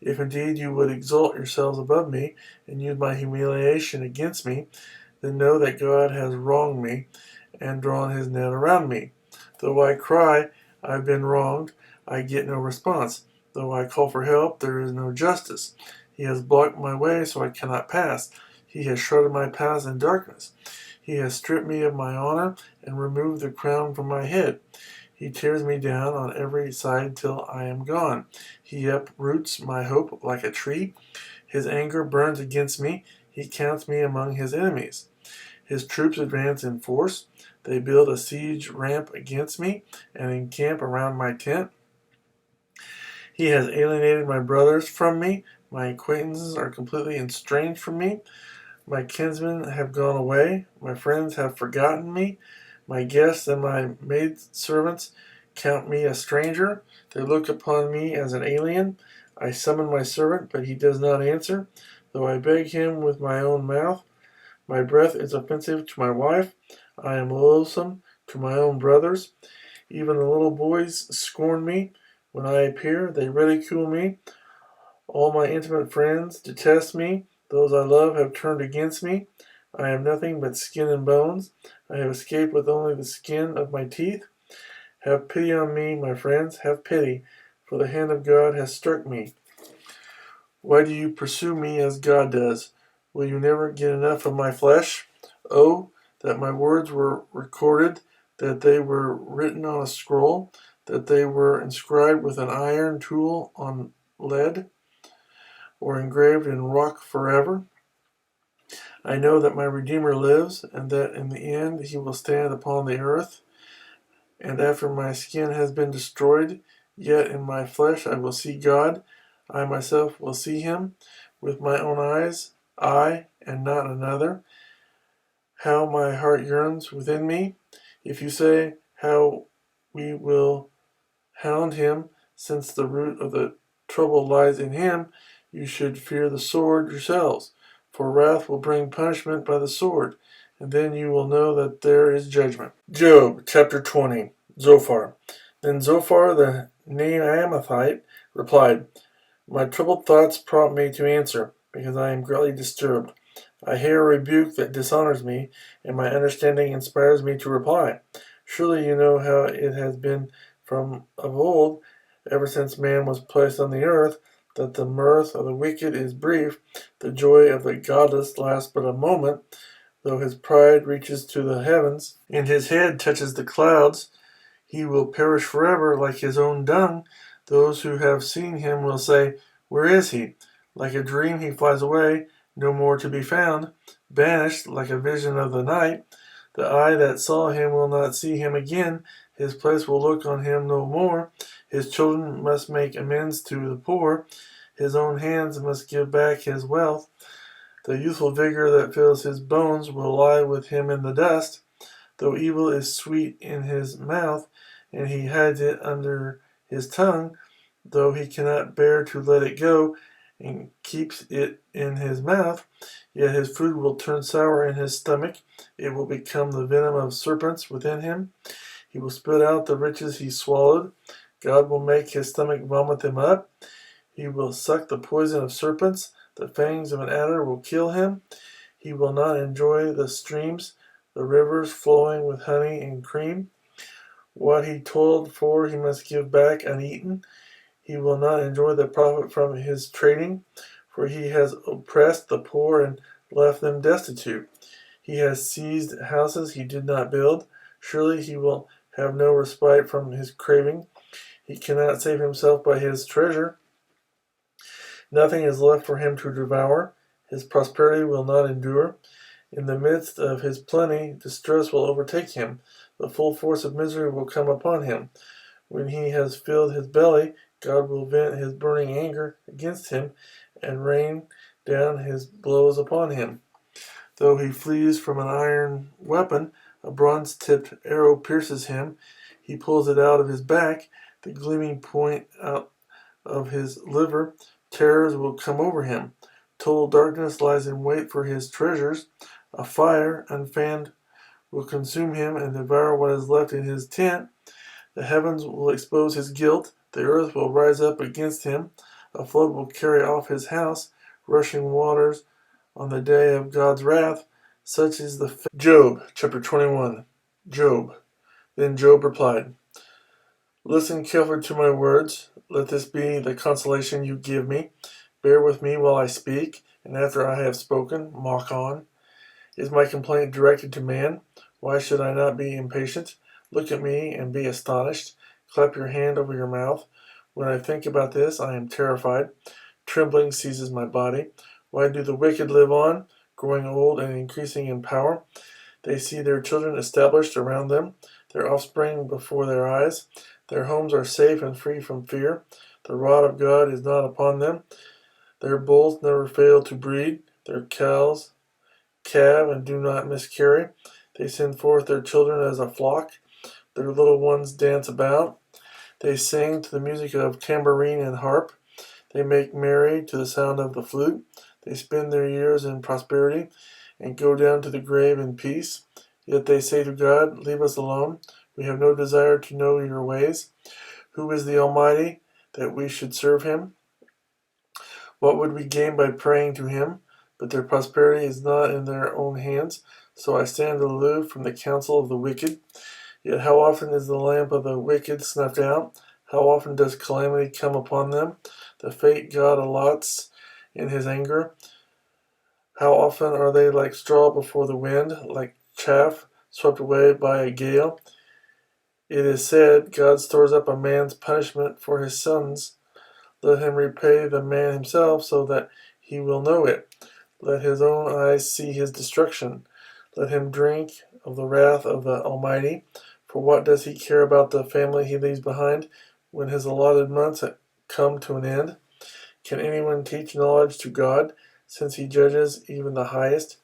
If indeed you would exalt yourselves above me and use my humiliation against me, then know that God has wronged me and drawn his net around me. Though I cry, I've been wronged, I get no response. Though I call for help, there is no justice. He has blocked my way so I cannot pass. He has shrouded my paths in darkness. He has stripped me of my honor and removed the crown from my head. He tears me down on every side till I am gone. He uproots my hope like a tree. His anger burns against me. He counts me among his enemies. His troops advance in force. They build a siege ramp against me and encamp around my tent. He has alienated my brothers from me. My acquaintances are completely estranged from me. My kinsmen have gone away. My friends have forgotten me. My guests and my maidservants count me a stranger. They look upon me as an alien. I summon my servant, but he does not answer. Though I beg him with my own mouth, my breath is offensive to my wife. I am loathsome to my own brothers. Even the little boys scorn me. When I appear, they ridicule me. All my intimate friends detest me. Those I love have turned against me. I am nothing but skin and bones. I have escaped with only the skin of my teeth. Have pity on me, my friends, have pity, for the hand of God has struck me. Why do you pursue me as God does? Will you never get enough of my flesh? Oh, that my words were recorded, that they were written on a scroll, that they were inscribed with an iron tool on lead, or engraved in rock forever. I know that my Redeemer lives, and that in the end he will stand upon the earth. And after my skin has been destroyed, yet in my flesh I will see God. I myself will see him with my own eyes, I, and not another. How my heart yearns within me. If you say, how we will hound him, since the root of the trouble lies in him, you should fear the sword yourselves, for wrath will bring punishment by the sword, and then you will know that there is judgment. Job chapter 20. Zophar. Then Zophar the Naamathite replied, my troubled thoughts prompt me to answer, because I am greatly disturbed. I hear a rebuke that dishonors me, and my understanding inspires me to reply. Surely you know how it has been from of old, ever since man was placed on the earth, that the mirth of the wicked is brief, the joy of the godless lasts but a moment, though his pride reaches to the heavens, and his head touches the clouds. He will perish forever like his own dung. Those who have seen him will say, where is he? Like a dream he flies away, no more to be found, banished like a vision of the night. The eye that saw him will not see him again. His place will look on him no more. His children must make amends to the poor. His own hands must give back his wealth. The youthful vigor that fills his bones will lie with him in the dust. Though evil is sweet in his mouth, and he hides it under his tongue, though he cannot bear to let it go, and keeps it in his mouth, yet his food will turn sour in his stomach. It will become the venom of serpents within him. He will spit out the riches he swallowed. God will make his stomach vomit them up. He will suck the poison of serpents. The fangs of an adder will kill him. He will not enjoy the streams, the rivers flowing with honey and cream. What he toiled for he must give back uneaten. He will not enjoy the profit from his trading, for he has oppressed the poor and left them destitute. He has seized houses he did not build. Surely he will have no respite from his craving. He cannot save himself by his treasure. Nothing is left for him to devour. His prosperity will not endure. In the midst of his plenty, distress will overtake him. The full force of misery will come upon him. When he has filled his belly, God will vent his burning anger against him and rain down his blows upon him. Though he flees from an iron weapon, a bronze-tipped arrow pierces him. He pulls it out of his back, the gleaming point out of his liver. Terrors will come over him. Total darkness lies in wait for his treasures. A fire, unfanned, will consume him and devour what is left in his tent. The heavens will expose his guilt. The earth will rise up against him. A flood will carry off his house. Rushing waters on the day of God's wrath. Such is the fate. Job, chapter 21. Job. Then Job replied, listen carefully to my words. Let this be the consolation you give me. Bear with me while I speak, and after I have spoken, mock on. Is my complaint directed to man? Why should I not be impatient? Look at me and be astonished. Clap your hand over your mouth. When I think about this, I am terrified. Trembling seizes my body. Why do the wicked live on, growing old and increasing in power? They see their children established around them, their offspring before their eyes. Their homes are safe and free from fear. The rod of God is not upon them. Their bulls never fail to breed. Their cows calve and do not miscarry. They send forth their children as a flock. Their little ones dance about. They sing to the music of tambourine and harp. They make merry to the sound of the flute. They spend their years in prosperity and go down to the grave in peace. Yet they say to God, leave us alone. We have no desire to know your ways. Who is the Almighty that we should serve him? What would we gain by praying to him? But their prosperity is not in their own hands. So I stand aloof from the counsel of the wicked. Yet how often is the lamp of the wicked snuffed out? How often does calamity come upon them? The fate God allots in his anger. How often are they like straw before the wind, like chaff swept away by a gale? It is said, God stores up a man's punishment for his sons. Let him repay the man himself so that he will know it. Let his own eyes see his destruction. Let him drink of the wrath of the Almighty. For what does he care about the family he leaves behind when his allotted months come to an end? Can anyone teach knowledge to God, since he judges even the highest?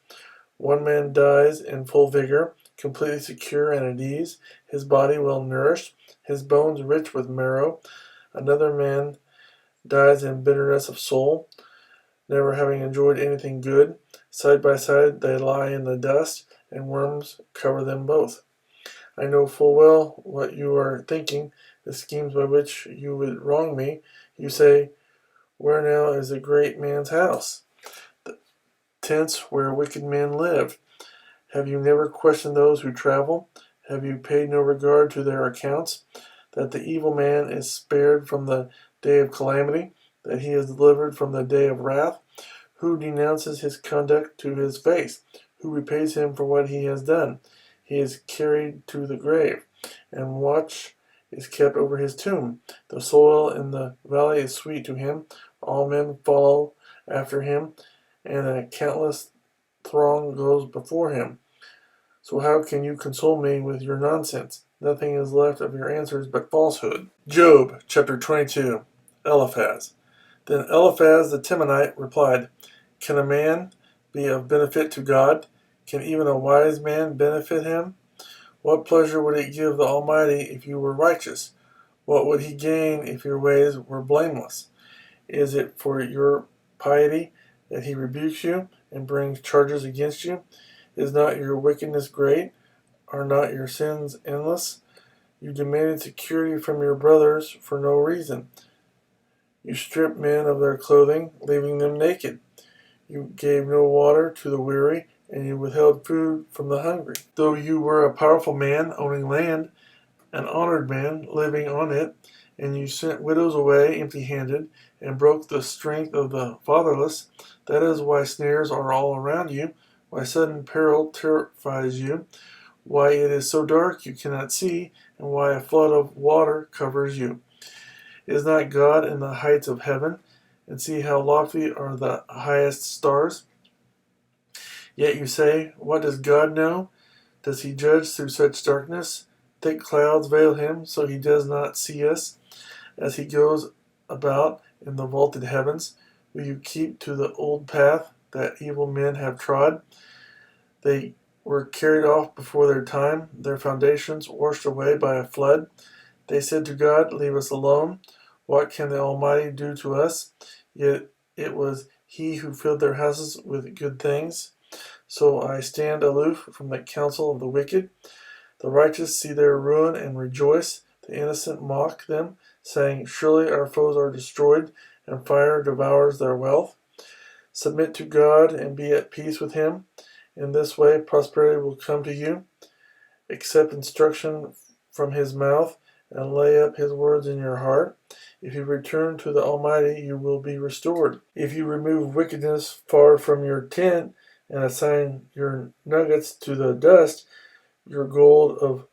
One man dies in full vigor, completely secure and at ease, his body well nourished, his bones rich with marrow. Another man dies in bitterness of soul, never having enjoyed anything good. Side by side they lie in the dust, and worms cover them both. I know full well what you are thinking, the schemes by which you would wrong me. You say, where now is a great man's house? The tents where wicked men live. Have you never questioned those who travel? Have you paid no regard to their accounts? That the evil man is spared from the day of calamity, that he is delivered from the day of wrath? Who denounces his conduct to his face? Who repays him for what he has done? He is carried to the grave, and watch is kept over his tomb. The soil in the valley is sweet to him. All men follow after him, and a countless throng goes before him. So how can you console me with your nonsense? Nothing is left of your answers but falsehood. Job, chapter 22. Eliphaz. Then Eliphaz the Temanite replied, can a man be of benefit to God? Can even a wise man benefit him? What pleasure would it give the Almighty if you were righteous? What would he gain if your ways were blameless? Is it for your piety that he rebukes you and brings charges against you? Is not your wickedness great? Are not your sins endless? You demanded security from your brothers for no reason. You stripped men of their clothing, leaving them naked. You gave no water to the weary, and you withheld food from the hungry. Though you were a powerful man owning land, an honored man living on it, and you sent widows away empty-handed, and broke the strength of the fatherless, that is why snares are all around you, why sudden peril terrifies you, why it is so dark you cannot see, and why a flood of water covers you. Is not God in the heights of heaven? And see how lofty are the highest stars? Yet you say, what does God know? Does he judge through such darkness? Thick clouds veil him, so he does not see us. As he goes about in the vaulted heavens, will you keep to the old path that evil men have trod? They were carried off before their time, their foundations washed away by a flood. They said to God, leave us alone. What can the Almighty do to us? Yet it was he who filled their houses with good things. So I stand aloof from the counsel of the wicked. The righteous see their ruin and rejoice. The innocent mock them, saying, surely our foes are destroyed, and fire devours their wealth. Submit to God and be at peace with him. In this way prosperity will come to you. Accept instruction from his mouth, and lay up his words in your heart. If you return to the Almighty, you will be restored. If you remove wickedness far from your tent, and assign your nuggets to the dust, your gold of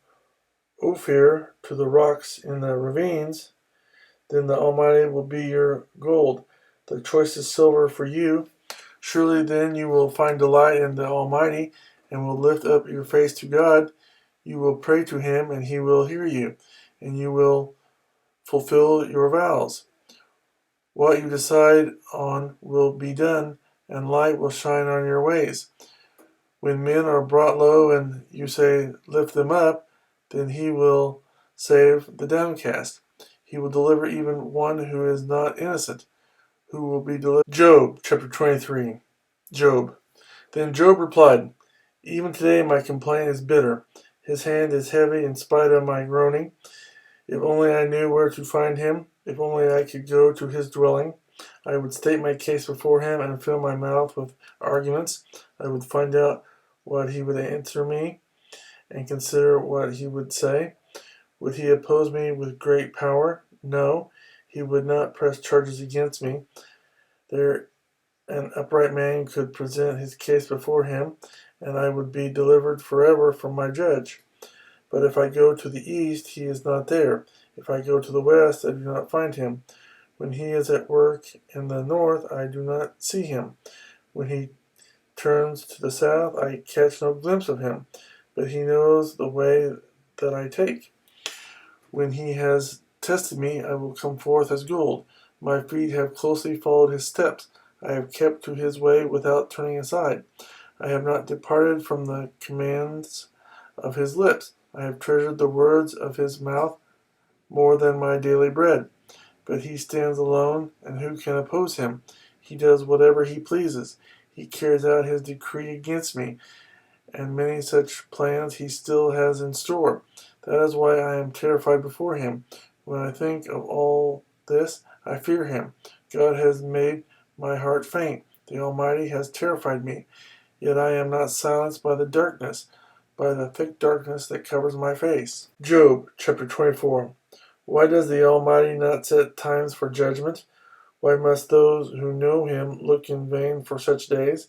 Ophir to the rocks in the ravines, then the Almighty will be your gold, the choicest silver for you. Surely then you will find delight in the Almighty, and will lift up your face to God. You will pray to him, and he will hear you, and you will fulfill your vows. What you decide on will be done, and light will shine on your ways. When men are brought low and you say, lift them up, then he will save the downcast. He will deliver even one who is not innocent. who will be delivered. Job chapter 23. Job. Then Job replied, even today my complaint is bitter. His hand is heavy in spite of my groaning. If only I knew where to find him. If only I could go to his dwelling. I would state my case before him and fill my mouth with arguments. I would find out what he would answer me and consider what he would say. Would he oppose me with great power? No, he would not press charges against me. There an upright man could present his case before him, and I would be delivered forever from my judge. But if I go to the east, he is not there. If I go to the west, I do not find him. When he is at work in the north, I do not see him. When he turns to the south, I catch no glimpse of him. But he knows the way that I take. When he has tested me, I will come forth as gold. My feet have closely followed his steps. I have kept to his way without turning aside. I have not departed from the commands of his lips. I have treasured the words of his mouth more than my daily bread. But he stands alone, and who can oppose him? He does whatever he pleases. He carries out his decree against me, and many such plans he still has in store. That is why I am terrified before him. When I think of all this, I fear him. God has made my heart faint. The Almighty has terrified me. Yet I am not silenced by the darkness, by the thick darkness that covers my face. Job chapter 24. Why does the Almighty not set times for judgment? Why must those who know him look in vain for such days?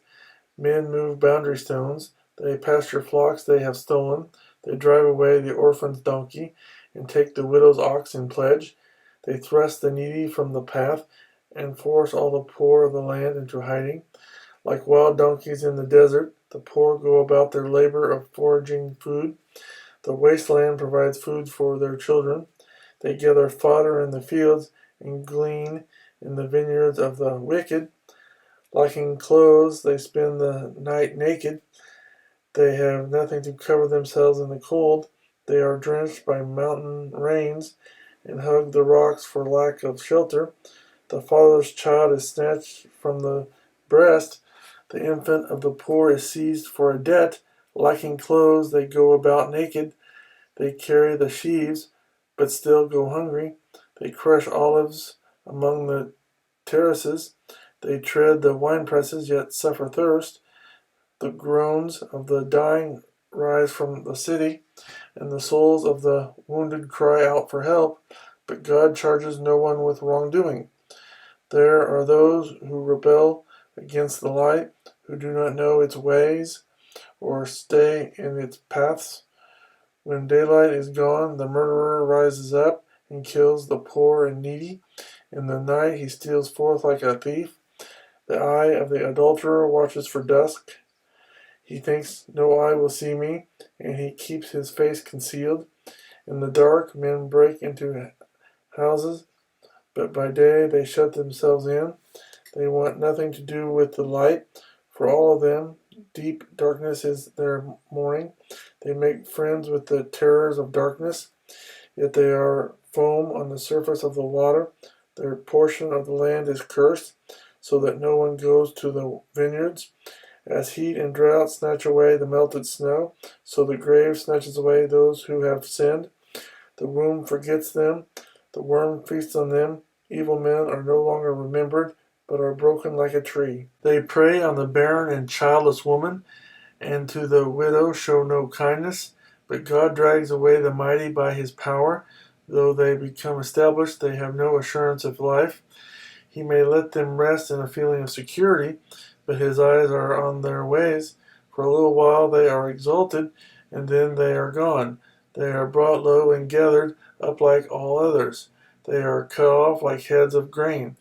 Men move boundary stones. They pasture flocks they have stolen. They drive away the orphan's donkey and take the widow's ox in pledge. They thrust the needy from the path and force all the poor of the land into hiding. Like wild donkeys in the desert, the poor go about their labor of foraging food. The wasteland provides food for their children. They gather fodder in the fields and glean in the vineyards of the wicked. Lacking clothes, they spend the night naked. They have nothing to cover themselves in the cold. They are drenched by mountain rains and hug the rocks for lack of shelter. The father's child is snatched from the breast. The infant of the poor is seized for a debt. Lacking clothes, they go about naked. They carry the sheaves, but still go hungry. They crush olives among the terraces. They tread the winepresses, yet suffer thirst. The groans of the dying rise from the city, and the souls of the wounded cry out for help. But God charges no one with wrongdoing. There are those who rebel against the light, who do not know its ways or stay in its paths. When daylight is gone, the murderer rises up and kills the poor and needy. In the night he steals forth like a thief. The eye of the adulterer watches for dusk. He thinks no eye will see me, and he keeps his face concealed. In the dark, men break into houses, but by day they shut themselves in. They want nothing to do with the light. For all of them, deep darkness is their morning. They make friends with the terrors of darkness, yet they are foam on the surface of the water. Their portion of the land is cursed, so that no one goes to the vineyards. As heat and drought snatch away the melted snow, so the grave snatches away those who have sinned. The womb forgets them, the worm feasts on them. Evil men are no longer remembered, but are broken like a tree. They prey on the barren and childless woman, and to the widow show no kindness. But God drags away the mighty by his power. Though they become established, they have no assurance of life. He may let them rest in a feeling of security, but his eyes are on their ways. For a little while they are exalted, and then they are gone. They are brought low and gathered up like all others. They are cut off like heads of grain.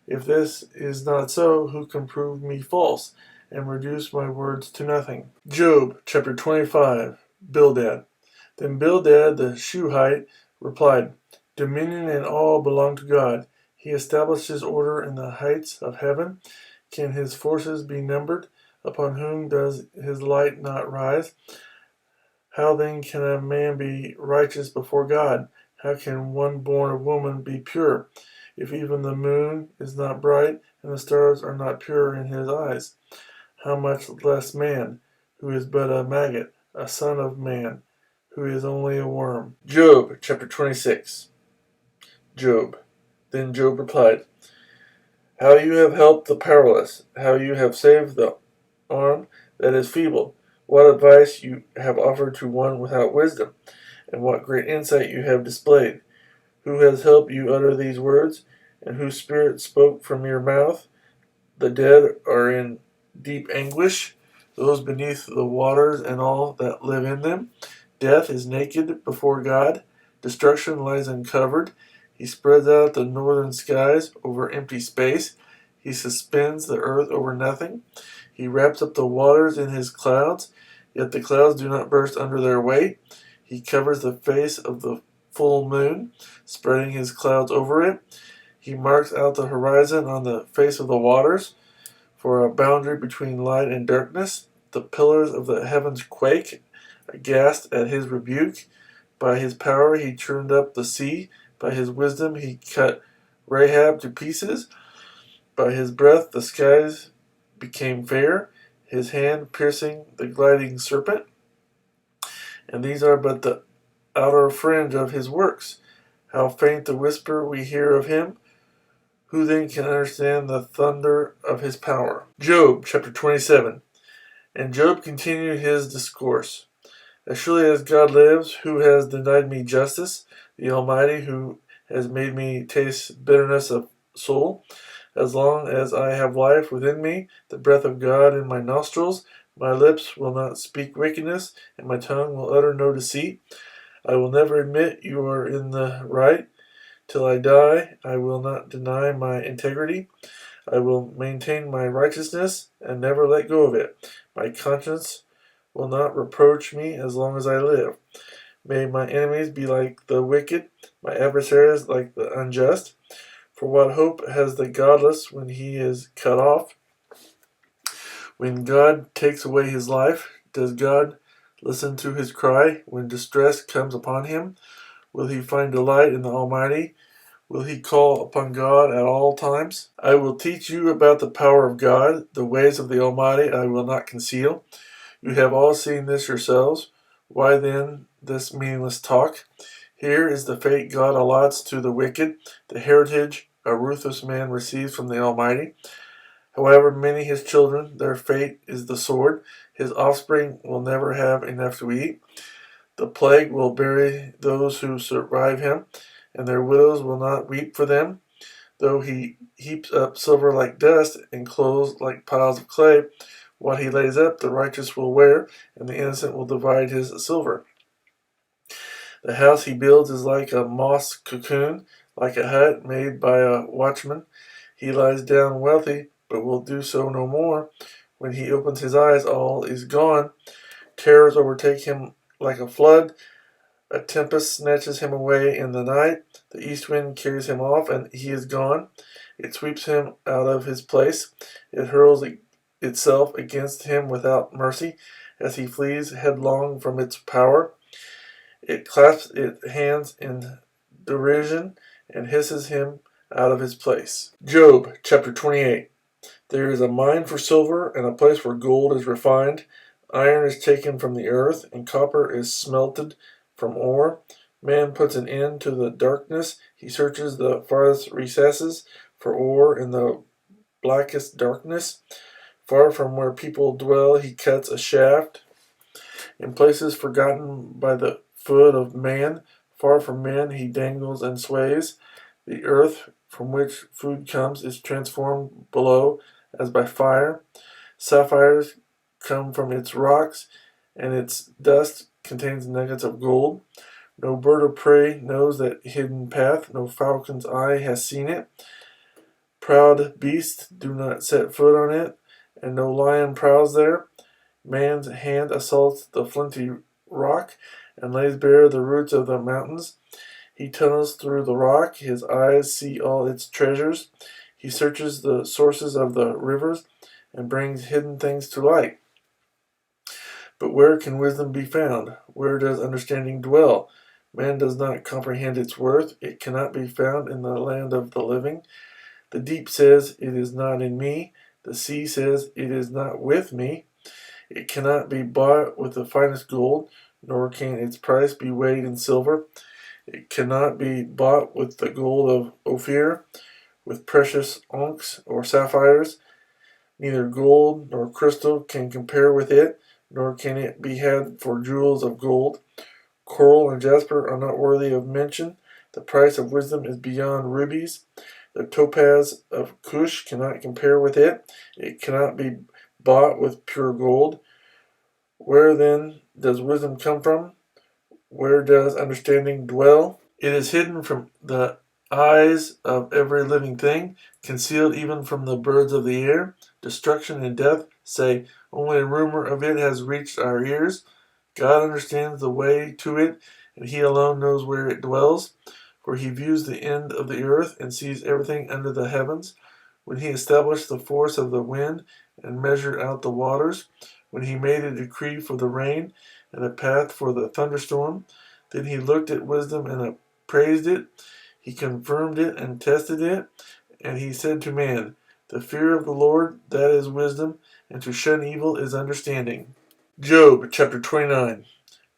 If this is not so, who can prove me false and reduce my words to nothing? Job chapter 25. Bildad. Then Bildad the Shuhite replied, dominion and all belong to God. He established his order in the heights of heaven. Can his forces be numbered? Upon whom does his light not rise? How then can a man be righteous before God? How can one born of woman be pure? If even the moon is not bright, and the stars are not pure in his eyes, how much less man, who is but a maggot, a son of man, who is only a worm. Job chapter 26. Job. Then Job replied, how you have helped the powerless, how you have saved the arm that is feeble. What advice you have offered to one without wisdom, and what great insight you have displayed. Who has helped you utter these words, and whose spirit spoke from your mouth? The dead are in deep anguish, those beneath the waters and all that live in them. Death is naked before God. Destruction lies uncovered. He spreads out the northern skies over empty space. He suspends the earth over nothing. He wraps up the waters in his clouds, yet the clouds do not burst under their weight. He covers the face of the full moon, spreading his clouds over it. He marks out the horizon on the face of the waters for a boundary between light and darkness. The pillars of the heavens quake, aghast at his rebuke. By his power he churned up the sea. By his wisdom he cut Rahab to pieces. By his breath the skies became fair, his hand piercing the gliding serpent. And these are but the outer fringe of his works. How faint the whisper we hear of him. Who then can understand the thunder of his power? Job chapter 27. And Job continued his discourse. As surely as God lives, who has denied me justice, the Almighty, who has made me taste bitterness of soul, as long as I have life within me, the breath of God in my nostrils, my lips will not speak wickedness, and my tongue will utter no deceit. I will never admit you are in the right. Till I die, I will not deny my integrity. I will maintain my righteousness and never let go of it. My conscience will not reproach me as long as I live. May my enemies be like the wicked, my adversaries like the unjust. For what hope has the godless when he is cut off? When God takes away his life, does God listen to his cry when distress comes upon him? Will he find delight in the Almighty? Will he call upon God at all times? I will teach you about the power of God, the ways of the Almighty I will not conceal. You have all seen this yourselves. Why then this meaningless talk? Here is the fate God allots to the wicked, the heritage a ruthless man receives from the Almighty. However many his children, their fate is the sword. His offspring will never have enough to eat. The plague will bury those who survive him, and their widows will not weep for them. Though he heaps up silver like dust and clothes like piles of clay, what he lays up the righteous will wear, and the innocent will divide his silver. The house he builds is like a moss cocoon, like a hut made by a watchman. He lies down wealthy, but will do so no more. When he opens his eyes, all is gone. Terrors overtake him like a flood. A tempest snatches him away in the night. The east wind carries him off, and he is gone. It sweeps him out of his place. It hurls itself against him without mercy, as he flees headlong from its power. It claps its hands in derision and hisses him out of his place. Job chapter 28. There is a mine for silver, and a place where gold is refined. Iron is taken from the earth, and copper is smelted from ore. Man puts an end to the darkness. He searches the farthest recesses for ore in the blackest darkness. Far from where people dwell, he cuts a shaft. In places forgotten by the foot of man, far from men, he dangles and sways. The earth from which food comes is transformed below as by fire. Sapphires come from its rocks, and its dust contains nuggets of gold. No bird of prey knows that hidden path, no falcon's eye has seen it. Proud beasts do not set foot on it, and no lion prowls there. Man's hand assaults the flinty rock, and lays bare the roots of the mountains. He tunnels through the rock, his eyes see all its treasures. He searches the sources of the rivers, and brings hidden things to light. But where can wisdom be found? Where does understanding dwell? Man does not comprehend its worth. It cannot be found in the land of the living. The deep says, it is not in me. The sea says, it is not with me. It cannot be bought with the finest gold, nor can its price be weighed in silver. It cannot be bought with the gold of Ophir, with precious onyx or sapphires. Neither gold nor crystal can compare with it, nor can it be had for jewels of gold. Coral and jasper are not worthy of mention. The price of wisdom is beyond rubies. The topaz of Cush cannot compare with it. It cannot be bought with pure gold. Where then does wisdom come from? Where does understanding dwell? It is hidden from the eyes of every living thing, concealed even from the birds of the air. Destruction and death say, only a rumor of it has reached our ears. God understands the way to it, and he alone knows where it dwells. For he views the end of the earth and sees everything under the heavens. When he established the force of the wind and measured out the waters, when he made a decree for the rain and a path for the thunderstorm, then he looked at wisdom and appraised it. He confirmed it and tested it, and he said to man, the fear of the Lord, that is wisdom, and to shun evil is understanding. Job chapter 29.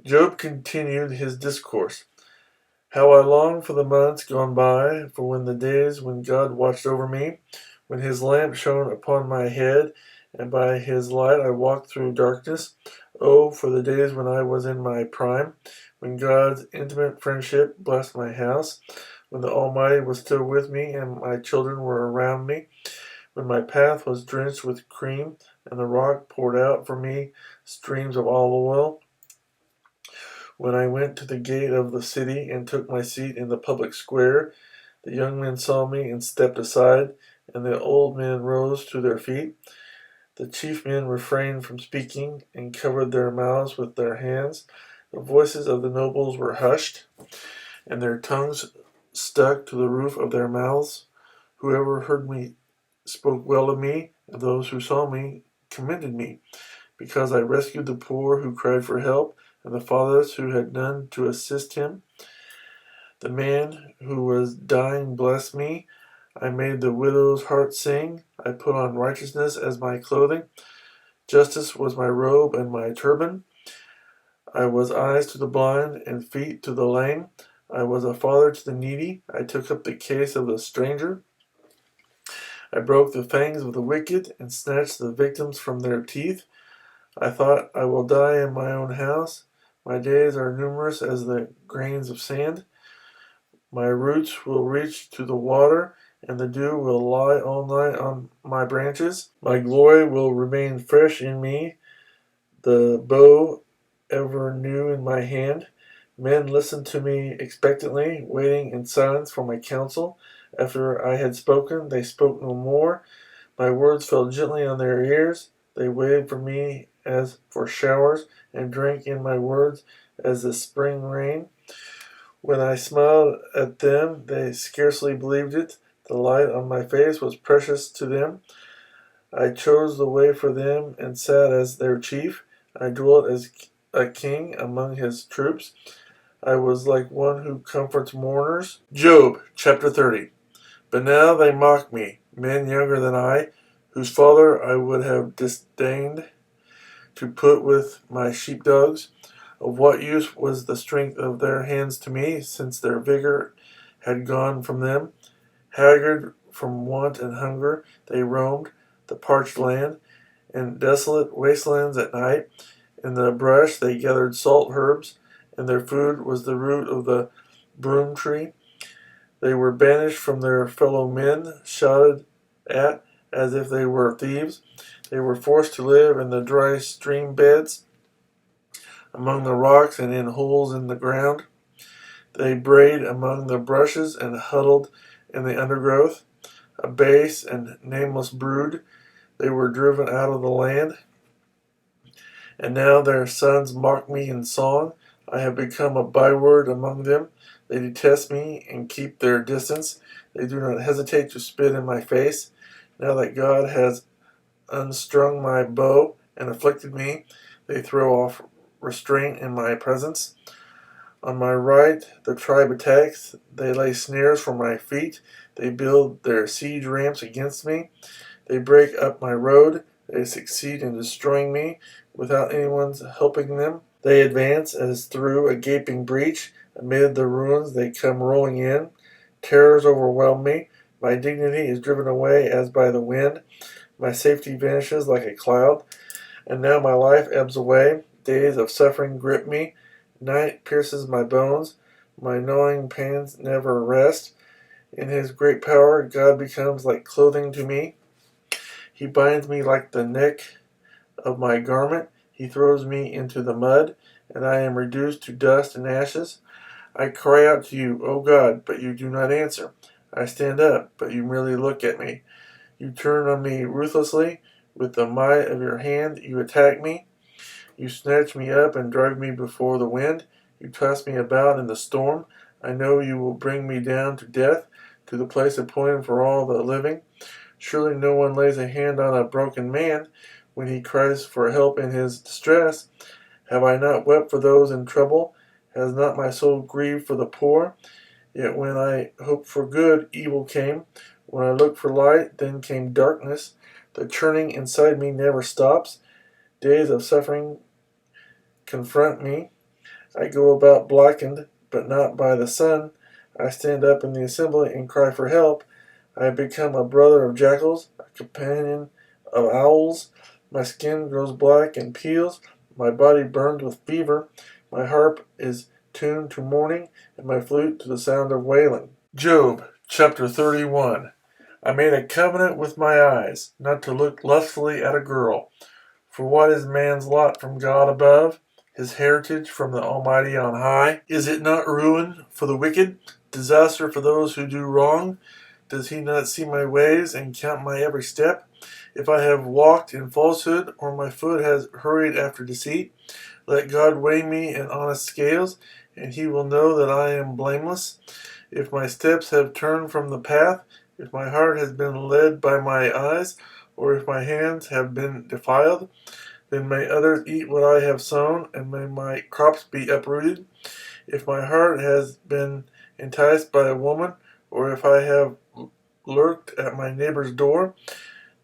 Job continued his discourse. How I long for the months gone by, for when the days when God watched over me, when his lamp shone upon my head, and by his light I walked through darkness. Oh, for the days when I was in my prime, when God's intimate friendship blessed my house, when the Almighty was still with me and my children were around me, when my path was drenched with cream, and the rock poured out for me streams of olive oil. When I went to the gate of the city and took my seat in the public square, the young men saw me and stepped aside, and the old men rose to their feet. The chief men refrained from speaking and covered their mouths with their hands. The voices of the nobles were hushed, and their tongues stuck to the roof of their mouths. Whoever heard me spoke well of me, and those who saw me commended me, because I rescued the poor who cried for help, and the fatherless who had none to assist him. The man who was dying blessed me. I made the widow's heart sing. I put on righteousness as my clothing. Justice was my robe and my turban. I was eyes to the blind and feet to the lame. I was a father to the needy. I took up the case of the stranger. I broke the fangs of the wicked and snatched the victims from their teeth. I thought, I will die in my own house. My days are numerous as the grains of sand. My roots will reach to the water, and the dew will lie all night on my branches. My glory will remain fresh in me, the bow ever new in my hand. Men listened to me expectantly, waiting in silence for my counsel. After I had spoken, they spoke no more. My words fell gently on their ears. They waited for me as for showers, and drank in my words as the spring rain. When I smiled at them, they scarcely believed it. The light on my face was precious to them. I chose the way for them and sat as their chief. I dwelt as a king among his troops. I was like one who comforts mourners. Job chapter 30. But now they mock me, men younger than I, whose father I would have disdained to put with my sheepdogs. Of what use was the strength of their hands to me, since their vigor had gone from them? Haggard from want and hunger, they roamed the parched land and desolate wastelands at night. In the brush they gathered salt herbs, and their food was the root of the broom tree. They were banished from their fellow men, shouted at as if they were thieves. They were forced to live in the dry stream beds, among the rocks and in holes in the ground. They brayed among the brushes and huddled in the undergrowth. A base and nameless brood, they were driven out of the land. And now their sons mock me in song. I have become a byword among them. They detest me and keep their distance. They do not hesitate to spit in my face. Now that God has unstrung my bow and afflicted me, they throw off restraint in my presence. On my right, the tribe attacks. They lay snares for my feet. They build their siege ramps against me. They break up my road. They succeed in destroying me without anyone's helping them. They advance as through a gaping breach. Amid the ruins they come rolling in. Terrors overwhelm me. My dignity is driven away as by the wind. My safety vanishes like a cloud. And now my life ebbs away. Days of suffering grip me. Night pierces my bones. My gnawing pains never rest. In his great power, God becomes like clothing to me. He binds me like the neck of my garment. He throws me into the mud, and I am reduced to dust and ashes. I cry out to you, O God, but you do not answer. I stand up, but you merely look at me. You turn on me ruthlessly. With the might of your hand, you attack me. You snatch me up and drive me before the wind. You toss me about in the storm. I know you will bring me down to death, to the place appointed for all the living. Surely no one lays a hand on a broken man when he cries for help in his distress. Have I not wept for those in trouble? Has not my soul grieved for the poor? Yet when I hoped for good, evil came. When I looked for light, then came darkness. The churning inside me never stops. Days of suffering confront me. I go about blackened, but not by the sun. I stand up in the assembly and cry for help. I have become a brother of jackals, a companion of owls. My skin grows black and peels. My body burns with fever. My harp is tuned to mourning, and my flute to the sound of wailing. Job chapter 31. I made a covenant with my eyes, not to look lustfully at a girl. For what is man's lot from God above, his heritage from the Almighty on high? Is it not ruin for the wicked, disaster for those who do wrong? Does he not see my ways and count my every step? If I have walked in falsehood, or my foot has hurried after deceit, let God weigh me in honest scales, and he will know that I am blameless. If my steps have turned from the path, if my heart has been led by my eyes, or if my hands have been defiled, then may others eat what I have sown, and may my crops be uprooted. If my heart has been enticed by a woman, or if I have lurked at my neighbor's door,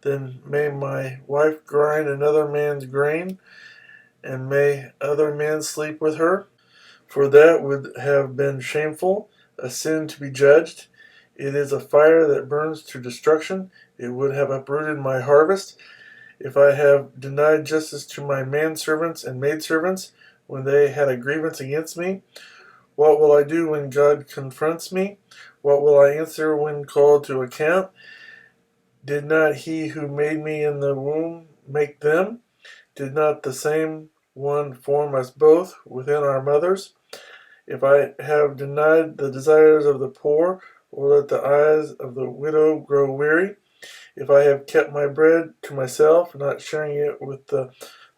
then may my wife grind another man's grain, and may other men sleep with her. For that would have been shameful, a sin to be judged. It is a fire that burns to destruction. It would have uprooted my harvest. If I have denied justice to my manservants and maidservants when they had a grievance against me, what will I do when God confronts me? What will I answer when called to account? Did not he who made me in the womb make them? Did not the same one form us both within our mothers? If I have denied the desires of the poor, or let the eyes of the widow grow weary, if I have kept my bread to myself, not sharing it with the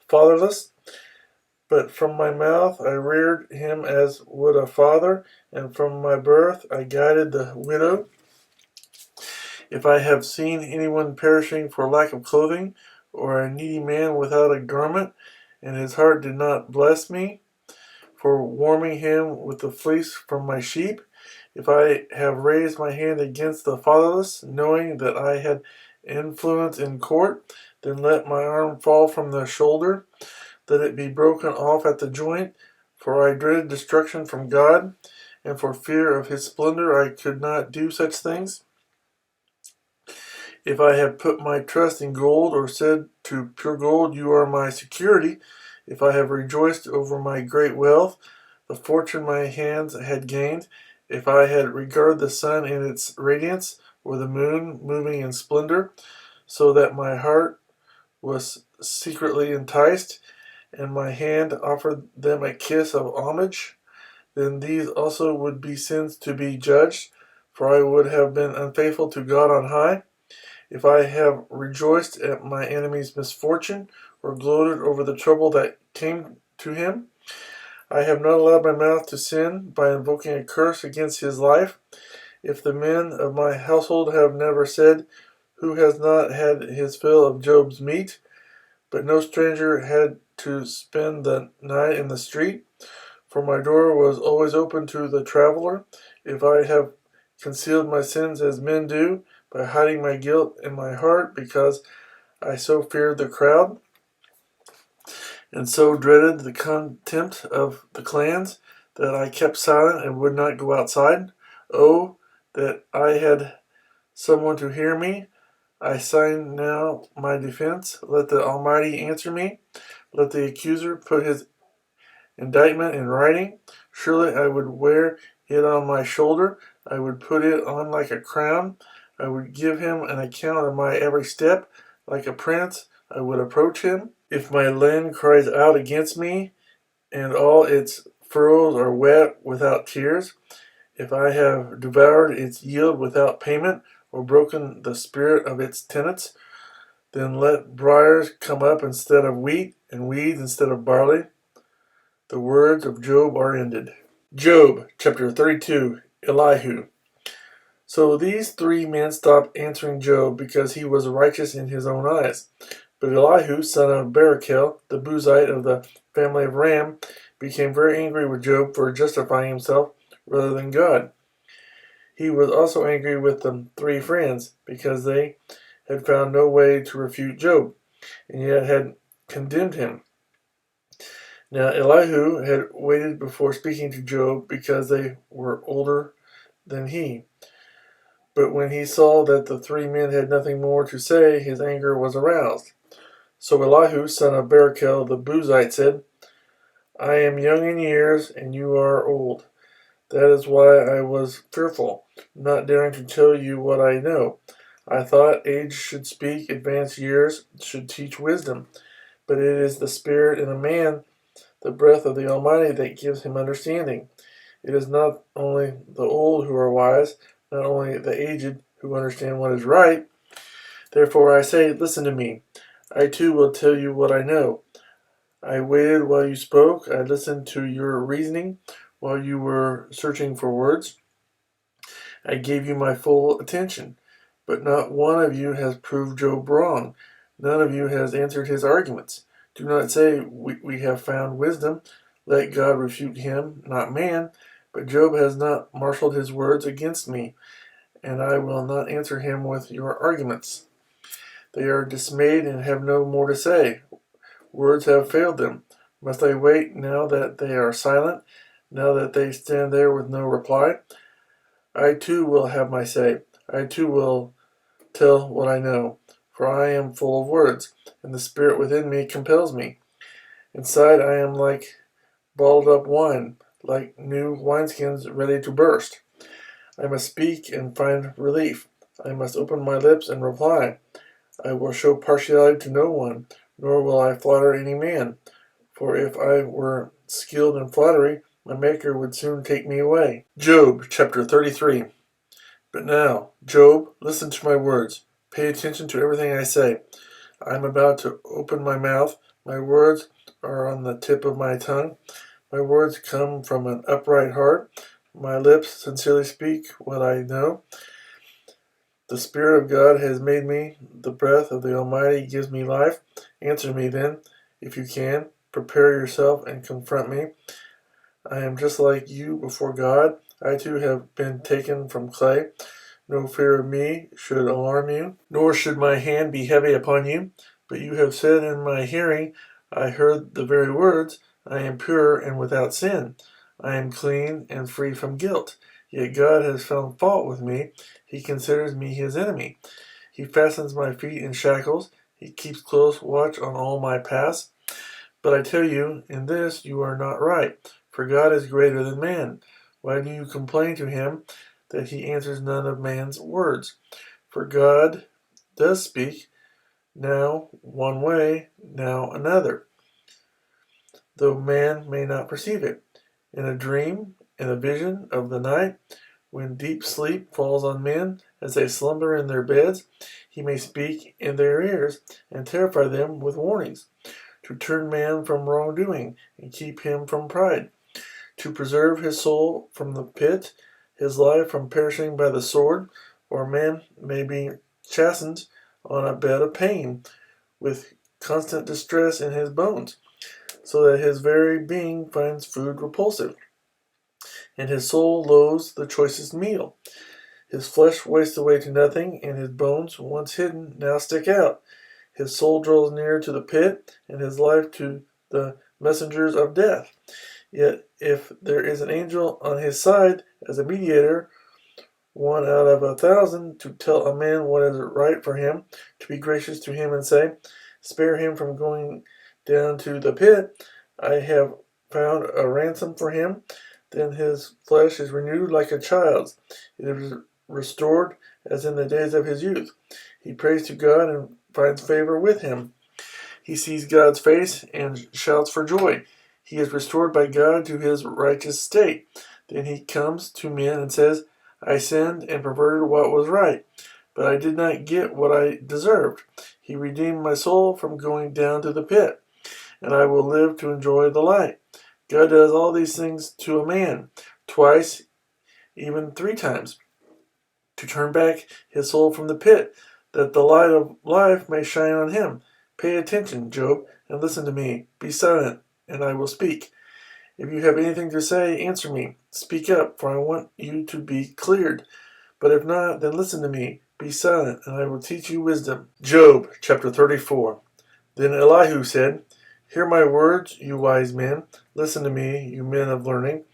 fatherless, but from my mouth I reared him as would a father, and from my birth I guided the widow. If I have seen anyone perishing for lack of clothing, or a needy man without a garment, and his heart did not bless me, for warming him with the fleece from my sheep, if I have raised my hand against the fatherless, knowing that I had influence in court, then let my arm fall from the shoulder, let it be broken off at the joint, for I dreaded destruction from God, and for fear of his splendor I could not do such things. If I have put my trust in gold, or said to pure gold, you are my security, if I have rejoiced over my great wealth, the fortune my hands had gained, if I had regarded the sun in its radiance, or the moon moving in splendor, so that my heart was secretly enticed, and my hand offered them a kiss of homage, then these also would be sins to be judged, for I would have been unfaithful to God on high. If I have rejoiced at my enemy's misfortune, or gloated over the trouble that came to him, I have not allowed my mouth to sin by invoking a curse against his life. If the men of my household have never said, who has not had his fill of Job's meat? But no stranger had to spend the night in the street. For my door was always open to the traveler. If I have concealed my sins as men do, by hiding my guilt in my heart, because I so feared the crowd, and so dreaded the contempt of the clans, that I kept silent and would not go outside. Oh, that I had someone to hear me! I sign now my defense. Let the Almighty answer me. Let the accuser put his indictment in writing. Surely I would wear it on my shoulder. I would put it on like a crown. I would give him an account of my every step. Like a prince, I would approach him. If my land cries out against me, and all its furrows are wet without tears, if I have devoured its yield without payment, or broken the spirit of its tenants, then let briars come up instead of wheat, and weeds instead of barley. The words of Job are ended. Job, chapter 32, Elihu. So these three men stopped answering Job because he was righteous in his own eyes. But Elihu, son of Barachel, the Buzite of the family of Ram, became very angry with Job for justifying himself rather than God. He was also angry with the three friends because they had found no way to refute Job, and yet had condemned him. Now Elihu had waited before speaking to Job because they were older than he. But when he saw that the three men had nothing more to say, his anger was aroused. So Elihu, son of Barachel the Buzite, said, I am young in years, and you are old. That is why I was fearful, not daring to tell you what I know. I thought age should speak, advanced years should teach wisdom. But it is the spirit in a man, the breath of the Almighty, that gives him understanding. It is not only the old who are wise, not only the aged who understand what is right. Therefore I say, listen to me. I too will tell you what I know. I waited while you spoke. I listened to your reasoning while you were searching for words. I gave you my full attention. But not one of you has proved Job wrong. None of you has answered his arguments. Do not say, we have found wisdom. Let God refute him, not man. But Job has not marshaled his words against me, and I will not answer him with your arguments. They are dismayed and have no more to say. Words have failed them. Must I wait now that they are silent, now that they stand there with no reply? I too will have my say. I too will tell what I know, for I am full of words, and the spirit within me compels me. Inside I am like bottled up wine, like new wineskins ready to burst. I must speak and find relief. I must open my lips and reply. I will show partiality to no one, nor will I flatter any man. For if I were skilled in flattery, my Maker would soon take me away. Job, chapter 33. But now, Job, listen to my words. Pay attention to everything I say. I am about to open my mouth. My words are on the tip of my tongue. My words come from an upright heart. My lips sincerely speak what I know. The Spirit of God has made me. The breath of the Almighty gives me life. Answer me then, if you can. Prepare yourself and confront me. I am just like you before God. I too have been taken from clay. No fear of me should alarm you, nor should my hand be heavy upon you. But you have said in my hearing, I heard the very words, I am pure and without sin. I am clean and free from guilt. Yet God has found fault with me. He considers me his enemy. He fastens my feet in shackles. He keeps close watch on all my paths. But I tell you, in this you are not right, for God is greater than man. Why do you complain to him that he answers none of man's words? For God does speak, now one way, now another, though man may not perceive it. In a dream, in a vision of the night, when deep sleep falls on men as they slumber in their beds, he may speak in their ears and terrify them with warnings, to turn man from wrongdoing and keep him from pride, to preserve his soul from the pit, his life from perishing by the sword, or man may be chastened on a bed of pain, with constant distress in his bones. so that his very being finds food repulsive, and his soul loathes the choicest meal. His flesh wastes away to nothing, and his bones, once hidden, now stick out. His soul draws near to the pit, and his life to the messengers of death. Yet if there is an angel on his side as a mediator, one out of 1,000, to tell a man what is right for him, to be gracious to him and say, spare him from going down to the pit, I have found a ransom for him, then his flesh is renewed like a child's. It is restored as in the days of his youth. He prays to God and finds favor with him. He sees God's face and shouts for joy. He is restored by God to his righteous state. Then he comes to men and says, I sinned and perverted what was right, but I did not get what I deserved. He redeemed my soul from going down to the pit, and I will live to enjoy the light. God does all these things to a man, twice, even 3 times, to turn back his soul from the pit, that the light of life may shine on him. Pay attention, Job, and listen to me. Be silent, and I will speak. If you have anything to say, answer me. Speak up, for I want you to be cleared. But if not, then listen to me. Be silent, and I will teach you wisdom. Job, chapter 34. Then Elihu said, Hear my words, you wise men. Listen to me, you men of learning.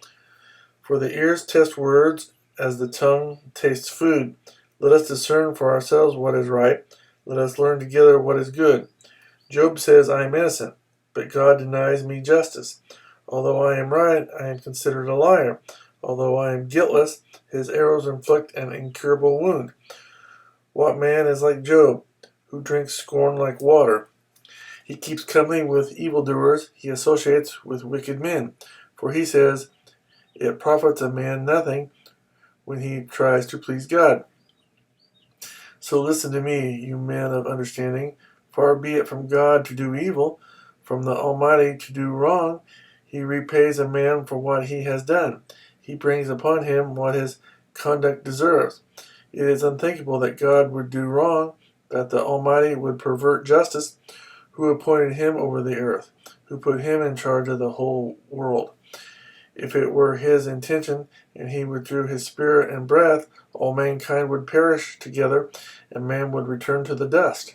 For the ears test words as the tongue tastes food. Let us discern for ourselves what is right. Let us learn together what is good. Job says, I am innocent, but God denies me justice. Although I am right, I am considered a liar. Although I am guiltless, his arrows inflict an incurable wound. What man is like Job, who drinks scorn like water? He keeps company with evildoers, he associates with wicked men. For he says, it profits a man nothing when he tries to please God. So listen to me, you men of understanding. Far be it from God to do evil, from the Almighty to do wrong. He repays a man for what he has done. He brings upon him what his conduct deserves. It is unthinkable that God would do wrong, that the Almighty would pervert justice, who appointed him over the earth, who put him in charge of the whole world. If it were his intention, and he withdrew his spirit and breath, all mankind would perish together, and man would return to the dust.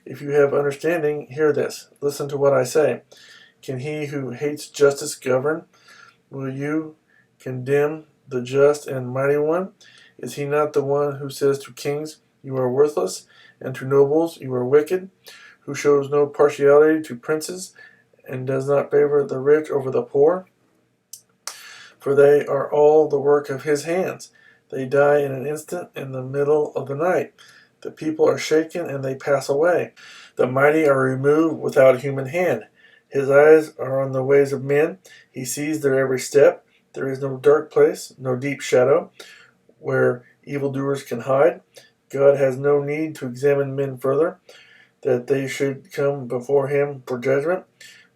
If you have understanding, hear this. Listen to what I say. Can he who hates justice govern? Will you condemn the just and mighty one? Is he not the one who says to kings, you are worthless, and to nobles, you are wicked, who shows no partiality to princes, and does not favor the rich over the poor? For they are all the work of his hands. They die in an instant in the middle of the night. The people are shaken and they pass away. The mighty are removed without human hand. His eyes are on the ways of men. He sees their every step. There is no dark place, no deep shadow, where evildoers can hide. God has no need to examine men further, that they should come before him for judgment.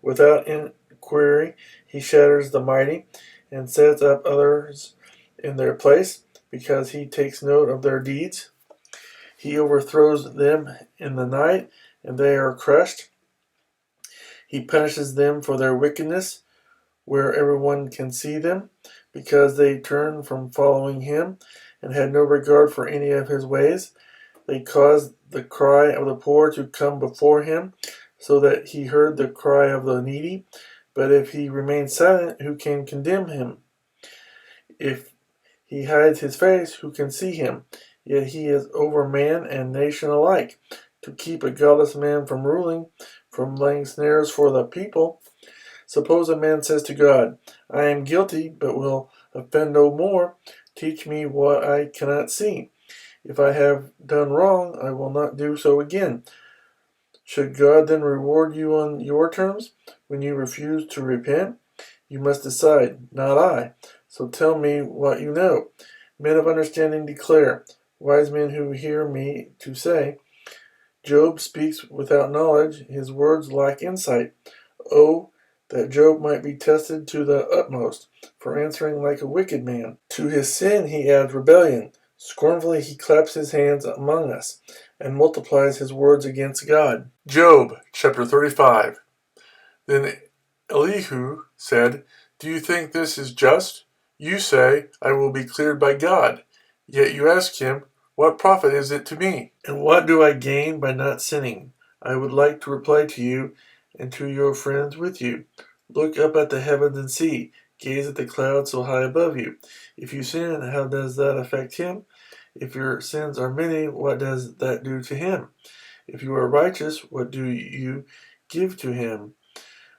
Without inquiry, he shatters the mighty and sets up others in their place, because he takes note of their deeds. He overthrows them in the night, and they are crushed. He punishes them for their wickedness, where everyone can see them, because they turned from following him, and had no regard for any of his ways. They caused the cry of the poor to come before him, so that he heard the cry of the needy. But if he remains silent, who can condemn him? If he hides his face, who can see him? Yet he is over man and nation alike, to keep a godless man from ruling, from laying snares for the people. Suppose a man says to God, I am guilty, but will offend no more. Teach me what I cannot see. If I have done wrong, I will not do so again. Should God then reward you on your terms, when you refuse to repent? You must decide, not I. So tell me what you know. Men of understanding declare, wise men who hear me to say, Job speaks without knowledge, his words lack insight. Oh, that Job might be tested to the utmost, for answering like a wicked man. To his sin he adds rebellion. Scornfully he claps his hands among us, and multiplies his words against God. Job, chapter 35. Then Elihu said, "Do you think this is just? You say, 'I will be cleared by God.' Yet you ask him, 'What profit is it to me? And what do I gain by not sinning?' I would like to reply to you and to your friends with you. Look up at the heavens and see. Gaze at the clouds so high above you. If you sin, how does that affect him? If your sins are many, what does that do to him? If you are righteous, what do you give to him?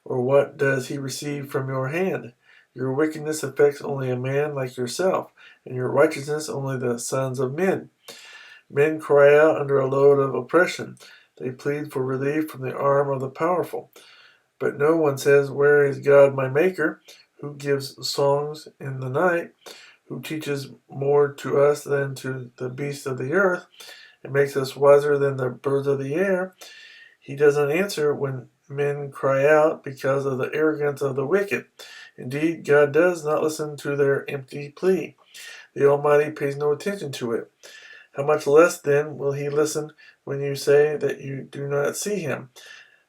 Or what does he receive from your hand? Your wickedness affects only a man like yourself, and your righteousness only the sons of men. Men cry out under a load of oppression. They plead for relief from the arm of the powerful. But no one says, 'Where is God my Maker, who gives songs in the night, who teaches more to us than to the beasts of the earth, and makes us wiser than the birds of the air?' He does not answer when men cry out because of the arrogance of the wicked. Indeed, God does not listen to their empty plea. The Almighty pays no attention to it. How much less, then, will he listen when you say that you do not see him,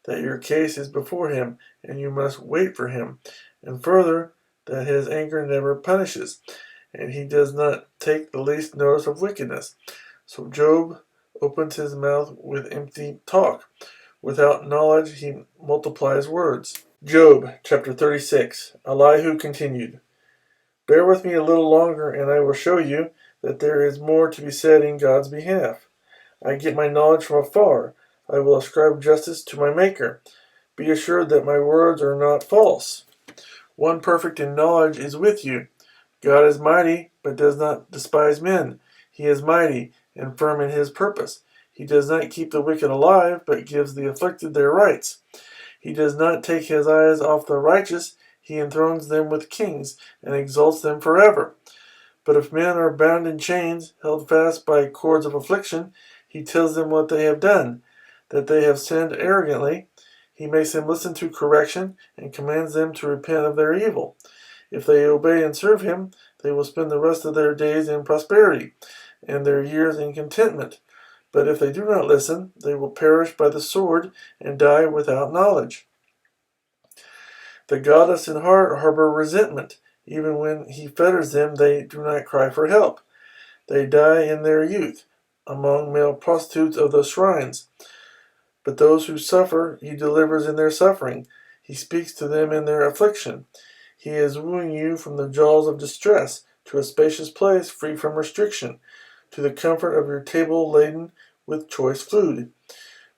that your case is before him, and you must wait for him, and further, that his anger never punishes, and he does not take the least notice of wickedness. So Job opens his mouth with empty talk. Without knowledge he multiplies words." Job chapter 36. Elihu continued, "Bear with me a little longer, and I will show you that there is more to be said in God's behalf. I get my knowledge from afar. I will ascribe justice to my Maker. Be assured that my words are not false. One perfect in knowledge is with you. God is mighty, but does not despise men. He is mighty and firm in his purpose. He does not keep the wicked alive, but gives the afflicted their rights. He does not take his eyes off the righteous. He enthrones them with kings and exalts them forever. But if men are bound in chains, held fast by cords of affliction, he tells them what they have done, that they have sinned arrogantly. He makes them listen to correction and commands them to repent of their evil. If they obey and serve him, they will spend the rest of their days in prosperity and their years in contentment. But if they do not listen, they will perish by the sword and die without knowledge. The godless in heart harbor resentment. Even when he fetters them, they do not cry for help. They die in their youth, among male prostitutes of the shrines. But those who suffer, he delivers in their suffering. He speaks to them in their affliction. He is wooing you from the jaws of distress, to a spacious place free from restriction, to the comfort of your table laden with choice food.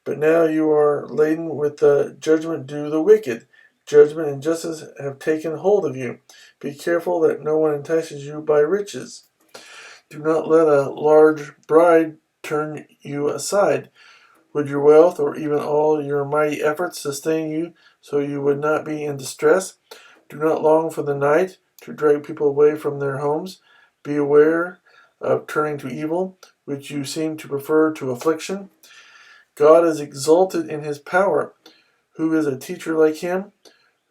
But now you are laden with the judgment due the wicked. Judgment and justice have taken hold of you. Be careful that no one entices you by riches. Do not let a large bribe turn you aside. Would your wealth or even all your mighty efforts sustain you so you would not be in distress? Do not long for the night to drag people away from their homes. Be aware of turning to evil, which you seem to prefer to affliction. God is exalted in his power. Who is a teacher like him?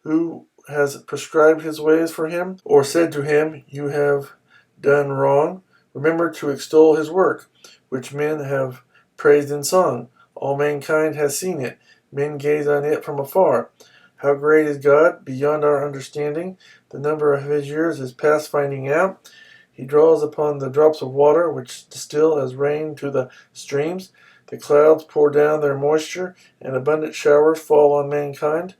Who has prescribed his ways for him, or said to him, 'You have done wrong'? Remember to extol his work, which men have praised in song. All mankind has seen it. Men gaze on it from afar. How great is God, beyond our understanding. The number of his years is past finding out. He draws upon the drops of water, which distill as rain to the streams. The clouds pour down their moisture, and abundant showers fall on mankind.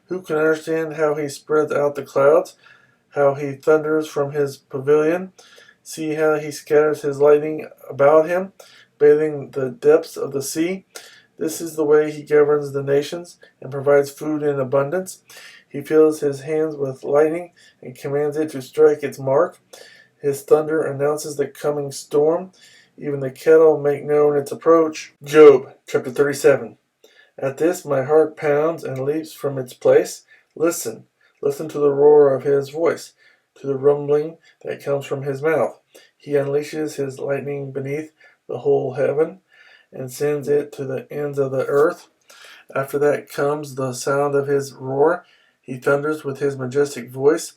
Who can understand how he spreads out the clouds, how he thunders from his pavilion? See how he scatters his lightning about him, bathing the depths of the sea. This is the way he governs the nations and provides food in abundance. He fills his hands with lightning and commands it to strike its mark. His thunder announces the coming storm. Even the cattle make known its approach." Job chapter 37. At this my heart pounds and leaps from its place. Listen, listen to the roar of his voice, to the rumbling that comes from his mouth. He unleashes his lightning beneath the whole heaven and sends it to the ends of the earth. After that comes the sound of his roar. He thunders with his majestic voice.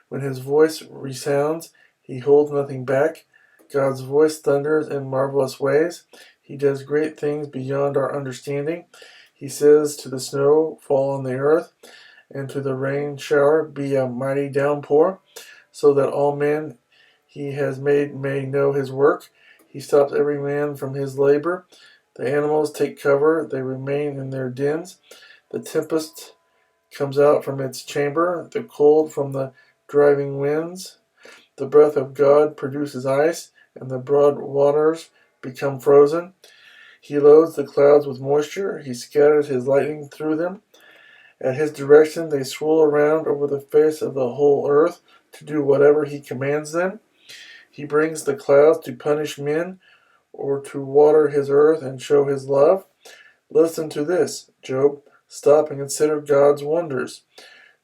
When his voice resounds, he holds nothing back. God's voice thunders in marvelous ways. He does great things beyond our understanding. He says to the snow, 'Fall on the earth,' and to the rain shower be a mighty downpour, so that all men he has made may know his work. He stops every man from his labor. The animals take cover, they remain in their dens. The tempest comes out from its chamber, the cold from the driving winds. The breath of God produces ice, and the broad waters become frozen. He loads the clouds with moisture, he scatters his lightning through them. At his direction they swirl around over the face of the whole earth to do whatever he commands them. He brings the clouds to punish men, or to water his earth and show his love. Listen to this, Job. Stop and consider God's wonders.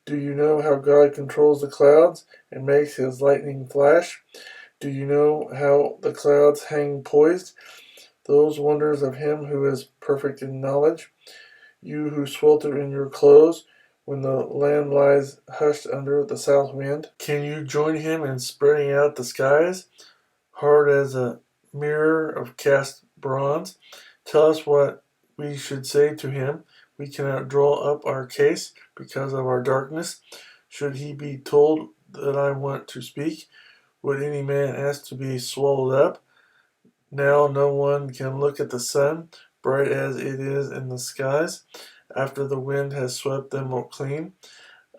Do you know how God controls the clouds and makes his lightning flash? Do you know how the clouds hang poised? Those wonders of him who is perfect in knowledge. You who swelter in your clothes when the land lies hushed under the south wind. Can you join him in spreading out the skies, hard as a mirror of cast bronze? Tell us what we should say to him. We cannot draw up our case because of our darkness. Should he be told that I want to speak, would any man ask to be swallowed up? Now no one can look at the sun, bright as it is in the skies, after the wind has swept them clean.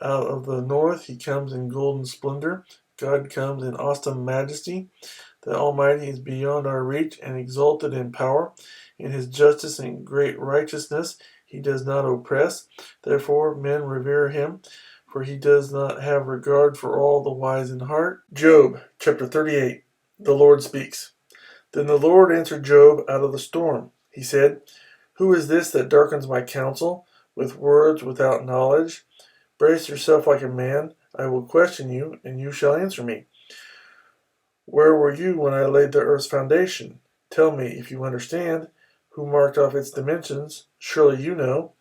Out of the north he comes in golden splendor. God comes in awesome majesty. The Almighty is beyond our reach and exalted in power. In his justice and great righteousness he does not oppress. Therefore men revere him, for he does not have regard for all the wise in heart. Job chapter 38. The Lord speaks. Then the Lord answered Job out of the storm. He said, Who is this that darkens my counsel with words without knowledge? Brace yourself like a man. I will question you, and you shall answer me. Where were you when I laid the earth's foundation? Tell me, if you understand. Who marked off its dimensions? Surely you know.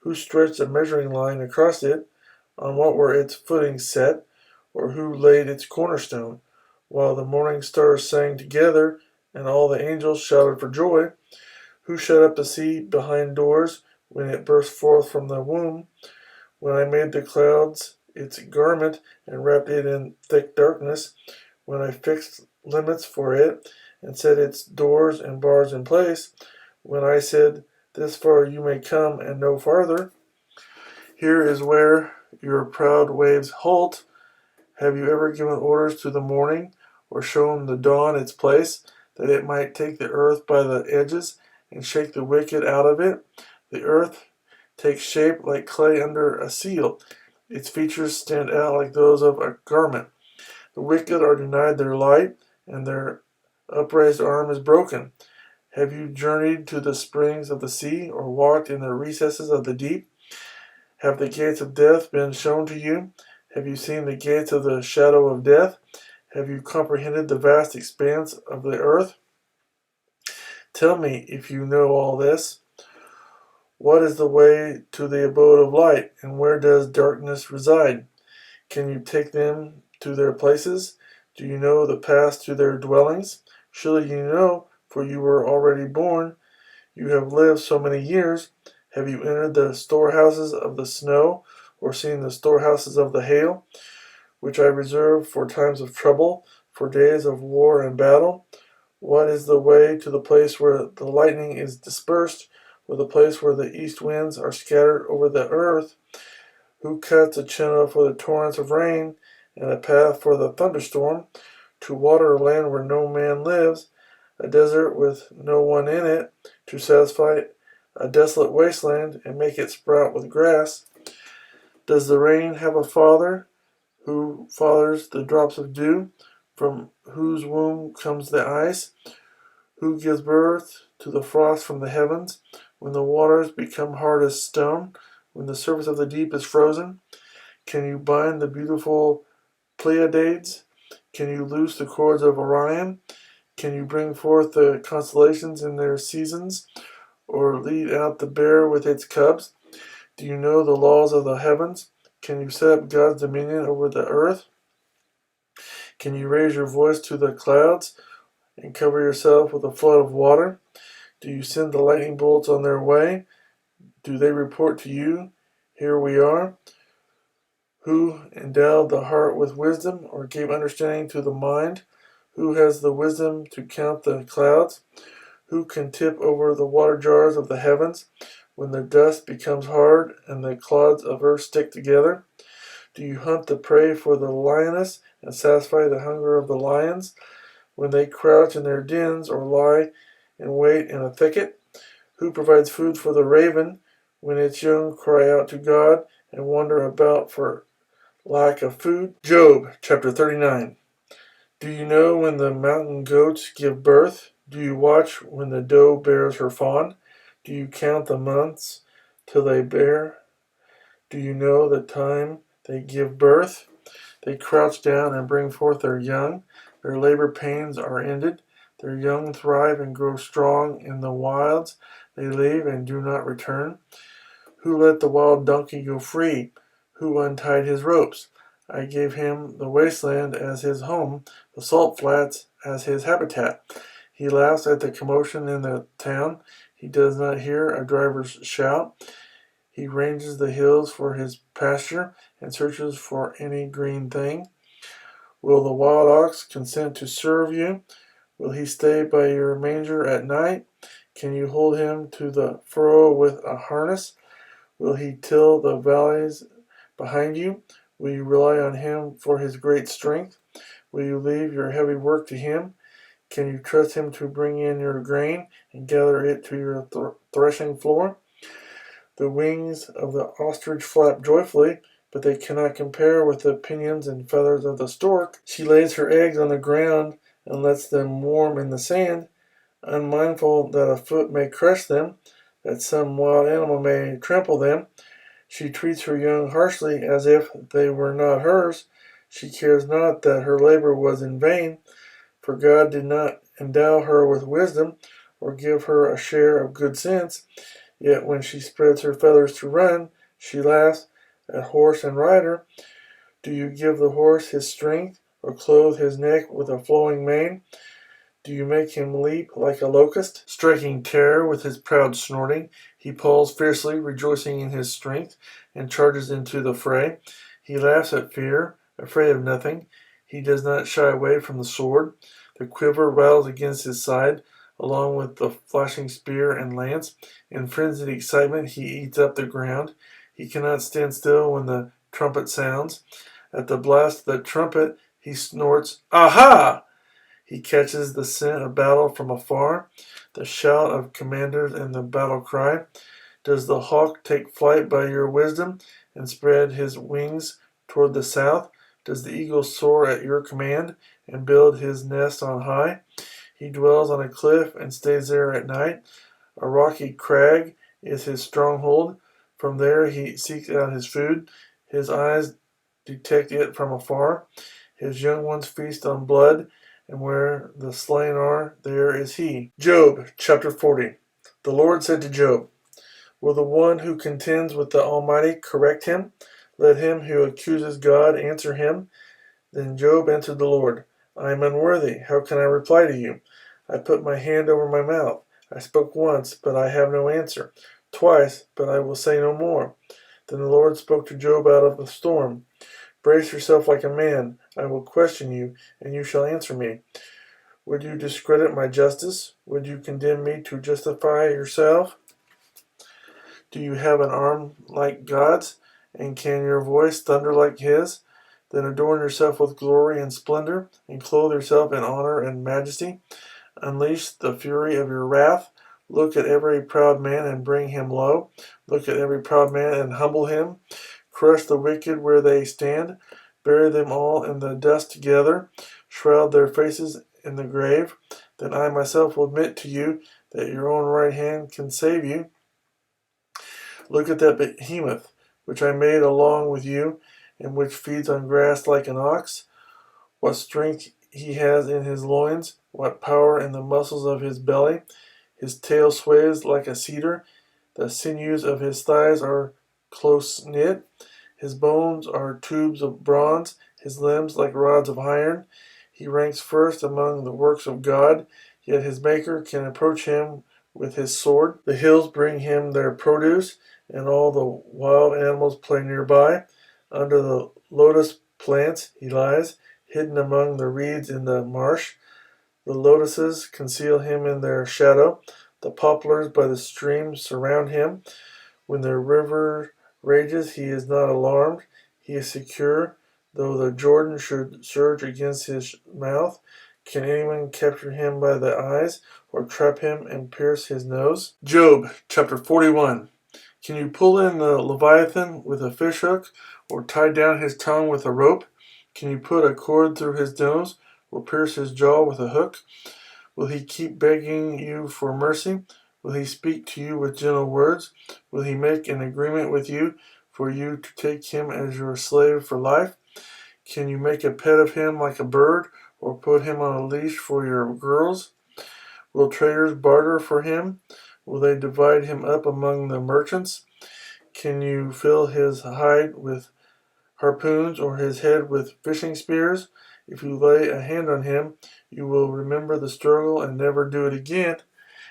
Who stretched a measuring line across it? On what were its footings set? Or who laid its cornerstone? While the morning stars sang together, and all the angels shouted for joy. Who shut up the sea behind doors when it burst forth from the womb? When I made the clouds its garment and wrapped it in thick darkness, when I fixed limits for it and set its doors and bars in place, when I said, This far you may come and no farther. Here is where your proud waves halt. Have you ever given orders to the morning, or shown the dawn its place, that it might take the earth by the edges and shake the wicked out of it? The earth takes shape like clay under a seal. Its features stand out like those of a garment. The wicked are denied their light, and their upraised arm is broken. Have you journeyed to the springs of the sea, or walked in the recesses of the deep? Have the gates of death been shown to you? Have you seen the gates of the shadow of death? Have you comprehended the vast expanse of the earth? Tell me, if you know all this, what is the way to the abode of light, and where does darkness reside? Can you take them to their places? Do you know the path to their dwellings? Surely you know, for you were already born. You have lived so many years. Have you entered the storehouses of the snow, or seen the storehouses of the hail, which I reserve for times of trouble, for days of war and battle? What is the way to the place where the lightning is dispersed, or the place where the east winds are scattered over the earth? Who cuts a channel for the torrents of rain, and a path for the thunderstorm, to water a land where no man lives, a desert with no one in it, to satisfy a desolate wasteland, and make it sprout with grass? Does the rain have a father, who fathers the drops of dew, from whose womb comes the ice, who gives birth to the frost from the heavens, when the waters become hard as stone, when the surface of the deep is frozen? Can you bind the beautiful Pleiades? Can you loose the cords of Orion? Can you bring forth the constellations in their seasons, or lead out the bear with its cubs? Do you know the laws of the heavens? Can you set up God's dominion over the earth? Can you raise your voice to the clouds and cover yourself with a flood of water? Do you send the lightning bolts on their way? Do they report to you, Here we are? Who endowed the heart with wisdom, or gave understanding to the mind? Who has the wisdom to count the clouds? Who can tip over the water jars of the heavens when the dust becomes hard and the clods of earth stick together? Do you hunt the prey for the lioness and satisfy the hunger of the lions when they crouch in their dens or lie in wait in a thicket? Who provides food for the raven when its young cry out to God and wander about for lack of food? Job chapter 39. Do you know when the mountain goats give birth? Do you watch when the doe bears her fawn? Do you count the months till they bear? Do you know the time they give birth? They crouch down and bring forth their young. Their labor pains are ended. Their young thrive and grow strong in the wilds. They leave and do not return. Who let the wild donkey go free? Who untied his ropes? I gave him the wasteland as his home, the salt flats as his habitat. He laughs at the commotion in the town. He does not hear a driver's shout. He ranges the hills for his pasture and searches for any green thing. Will the wild ox consent to serve you? Will he stay by your manger at night? Can you hold him to the furrow with a harness? Will he till the valleys behind you? Will you rely on him for his great strength? Will you leave your heavy work to him? Can you trust him to bring in your grain and gather it to your threshing floor? The wings of the ostrich flap joyfully, but they cannot compare with the pinions and feathers of the stork. She lays her eggs on the ground and lets them warm in the sand, unmindful that a foot may crush them, that some wild animal may trample them. She treats her young harshly as if they were not hers. She cares not that her labor was in vain, for God did not endow her with wisdom or give her a share of good sense. Yet when she spreads her feathers to run, she laughs at horse and rider. Do you give the horse his strength, or clothe his neck with a flowing mane? Do you make him leap like a locust, striking terror with his proud snorting? He pulls fiercely, rejoicing in his strength, and charges into the fray. He laughs at fear, afraid of nothing. He does not shy away from the sword. The quiver rattles against his side, along with the flashing spear and lance. In frenzied excitement he eats up the ground. He cannot stand still when the trumpet sounds. At the blast of the trumpet he snorts, "Aha!" He catches the scent of battle from afar, the shout of commanders and the battle cry. Does the hawk take flight by your wisdom and spread his wings toward the south? Does the eagle soar at your command and build his nest on high? He dwells on a cliff and stays there at night. A rocky crag is his stronghold. From there he seeks out his food. His eyes detect it from afar. His young ones feast on blood, and where the slain are, there is he. Job chapter 40. The Lord said to Job, will the one who contends with the Almighty correct him? Let him who accuses God answer him. Then Job answered the Lord, I am unworthy. How can I reply to you? I put my hand over my mouth. I spoke once, but I have no answer. Twice, but I will say no more. Then the Lord spoke to Job out of the storm. Brace yourself like a man. I will question you, and you shall answer me. Would you discredit my justice? Would you condemn me to justify yourself? Do you have an arm like God's, and can your voice thunder like his? Then adorn yourself with glory and splendor, and clothe yourself in honor and majesty. Unleash the fury of your wrath. Look at every proud man and bring him low. Look at every proud man and humble him. Crush the wicked where they stand. Bury them all in the dust together. Shroud their faces in the grave. Then I myself will admit to you that your own right hand can save you. Look at that behemoth, which I made along with you, and which feeds on grass like an ox. What strength he has in his loins, what power in the muscles of his belly. His tail sways like a cedar. The sinews of his thighs are close knit. His bones are tubes of bronze, his limbs like rods of iron. He ranks first among the works of God, yet his Maker can approach him with his sword. The hills bring him their produce, and all the wild animals play nearby. Under the lotus plants he lies, hidden among the reeds in the marsh. The lotuses conceal him in their shadow. The poplars by the stream surround him. When the river rages, he is not alarmed. He is secure, though the Jordan should surge against his mouth. Can anyone capture him by the eyes, or trap him and pierce his nose? Job chapter 41. Can you pull in the Leviathan with a fishhook, or tie down his tongue with a rope? Can you put a cord through his nose, or pierce his jaw with a hook? Will he keep begging you for mercy? Will he speak to you with gentle words? Will he make an agreement with you for you to take him as your slave for life? Can you make a pet of him like a bird, or put him on a leash for your girls? Will traders barter for him? Will they divide him up among the merchants? Can you fill his hide with harpoons, or his head with fishing spears? If you lay a hand on him, you will remember the struggle and never do it again.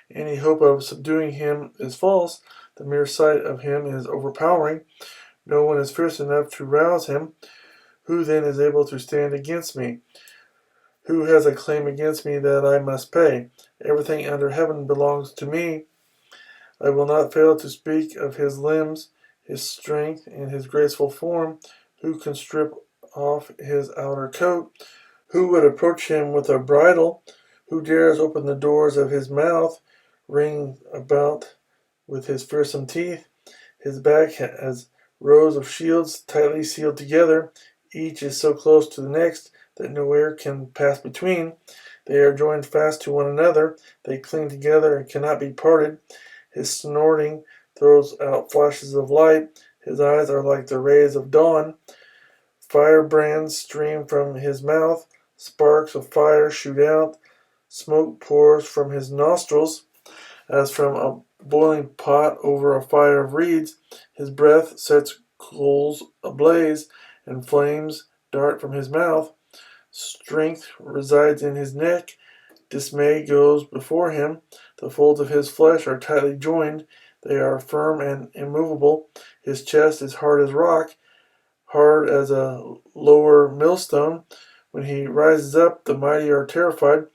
Any hope of subduing him is false. The mere sight of him is overpowering. No one is fierce enough to rouse him. Who then is able to stand against me? Who has a claim against me that I must pay? Everything under heaven belongs to me. I will not fail to speak of his limbs, his strength, and his graceful form. Who can strip off his outer coat? Who would approach him with a bridle? Who dares open the doors of his mouth, ring about with his fearsome teeth? His back has rows of shields tightly sealed together. Each is so close to the next that no air can pass between. They are joined fast to one another. They cling together and cannot be parted. His snorting throws out flashes of light. His eyes are like the rays of dawn. Firebrands stream from his mouth. Sparks of fire shoot out. Smoke pours from his nostrils as from a boiling pot over a fire of reeds. His breath sets coals ablaze, and flames dart from his mouth. Strength resides in his neck. Dismay goes before him. The folds of his flesh are tightly joined. They are firm and immovable. His chest is hard as rock, hard as a lower millstone. When he rises up, the mighty are terrified.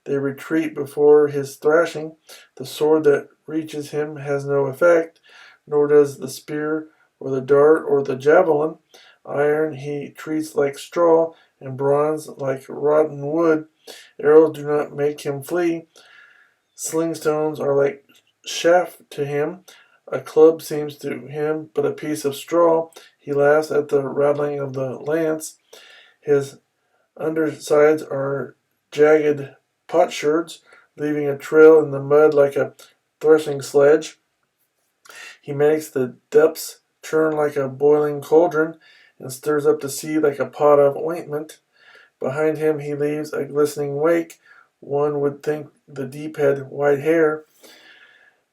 They retreat before his thrashing. The sword that reaches him has no effect, nor does the spear or the dart or the javelin. Iron he treats like straw, and bronze like rotten wood. Arrows do not make him flee. Sling stones are like chaff to him. A club seems to him but a piece of straw. He laughs at the rattling of the lance. His undersides are jagged potsherds, leaving a trail in the mud like a threshing sledge. He makes the depths churn like a boiling cauldron, and stirs up the sea like a pot of ointment. Behind him he leaves a glistening wake. One would think the deep had white hair.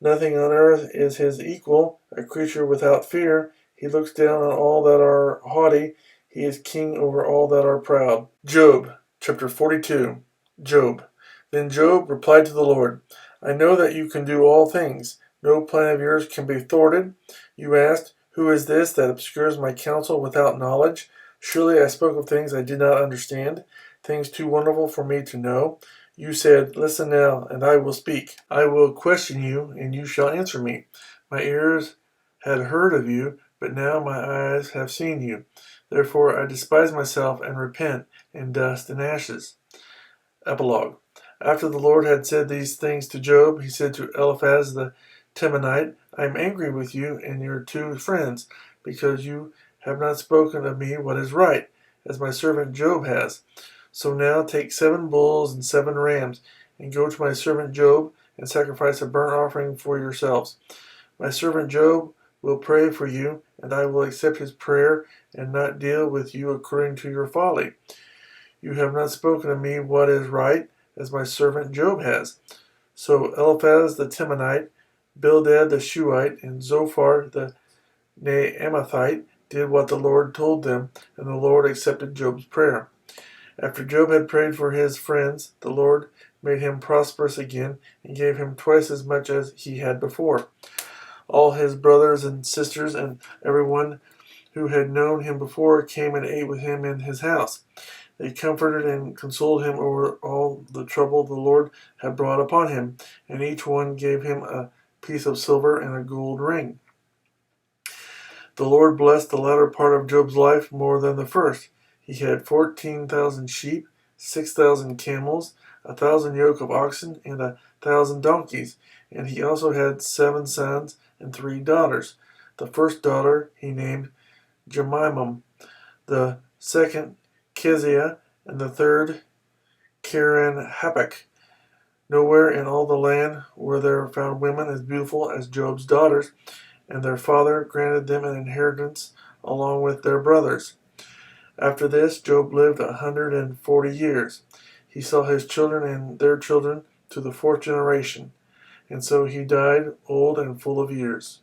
Nothing on earth is his equal, a creature without fear. He looks down on all that are haughty. He is king over all that are proud. Job, chapter 42. Job. Then Job replied to the Lord, I know that you can do all things. No plan of yours can be thwarted. You asked, Who is this that obscures my counsel without knowledge? Surely I spoke of things I did not understand, things too wonderful for me to know. You said, Listen now, and I will speak. I will question you, and you shall answer me. My ears had heard of you, but now my eyes have seen you. Therefore I despise myself and repent in dust and ashes. Epilogue. After the Lord had said these things to Job, he said to Eliphaz the Temanite, I am angry with you and your two friends, because you have not spoken of me what is right, as my servant Job has. So now take 7 bulls and 7 rams, and go to my servant Job, and sacrifice a burnt offering for yourselves. My servant Job will pray for you, and I will accept his prayer, and not deal with you according to your folly. You have not spoken of me what is right, as my servant Job has. So Eliphaz the Temanite, Bildad the Shuhite, and Zophar the Naamathite did what the Lord told them, and the Lord accepted Job's prayer. After Job had prayed for his friends, the Lord made him prosperous again, and gave him twice as much as he had before. All his brothers and sisters and everyone who had known him before, came and ate with him in his house. They comforted and consoled him over all the trouble the Lord had brought upon him, and each one gave him a piece of silver and a gold ring. The Lord blessed the latter part of Job's life more than the first. He had 14,000 sheep, 6,000 camels, 1,000 yoke of oxen, and 1,000 donkeys, and he also had 7 sons and 3 daughters. The first daughter he named Jemimah, the second Keziah, and the third Keren-Happuch. Nowhere in all the land were there found women as beautiful as Job's daughters, and their father granted them an inheritance along with their brothers. After this, Job lived 140 years. He saw his children and their children to the 4th generation, and so he died old and full of years.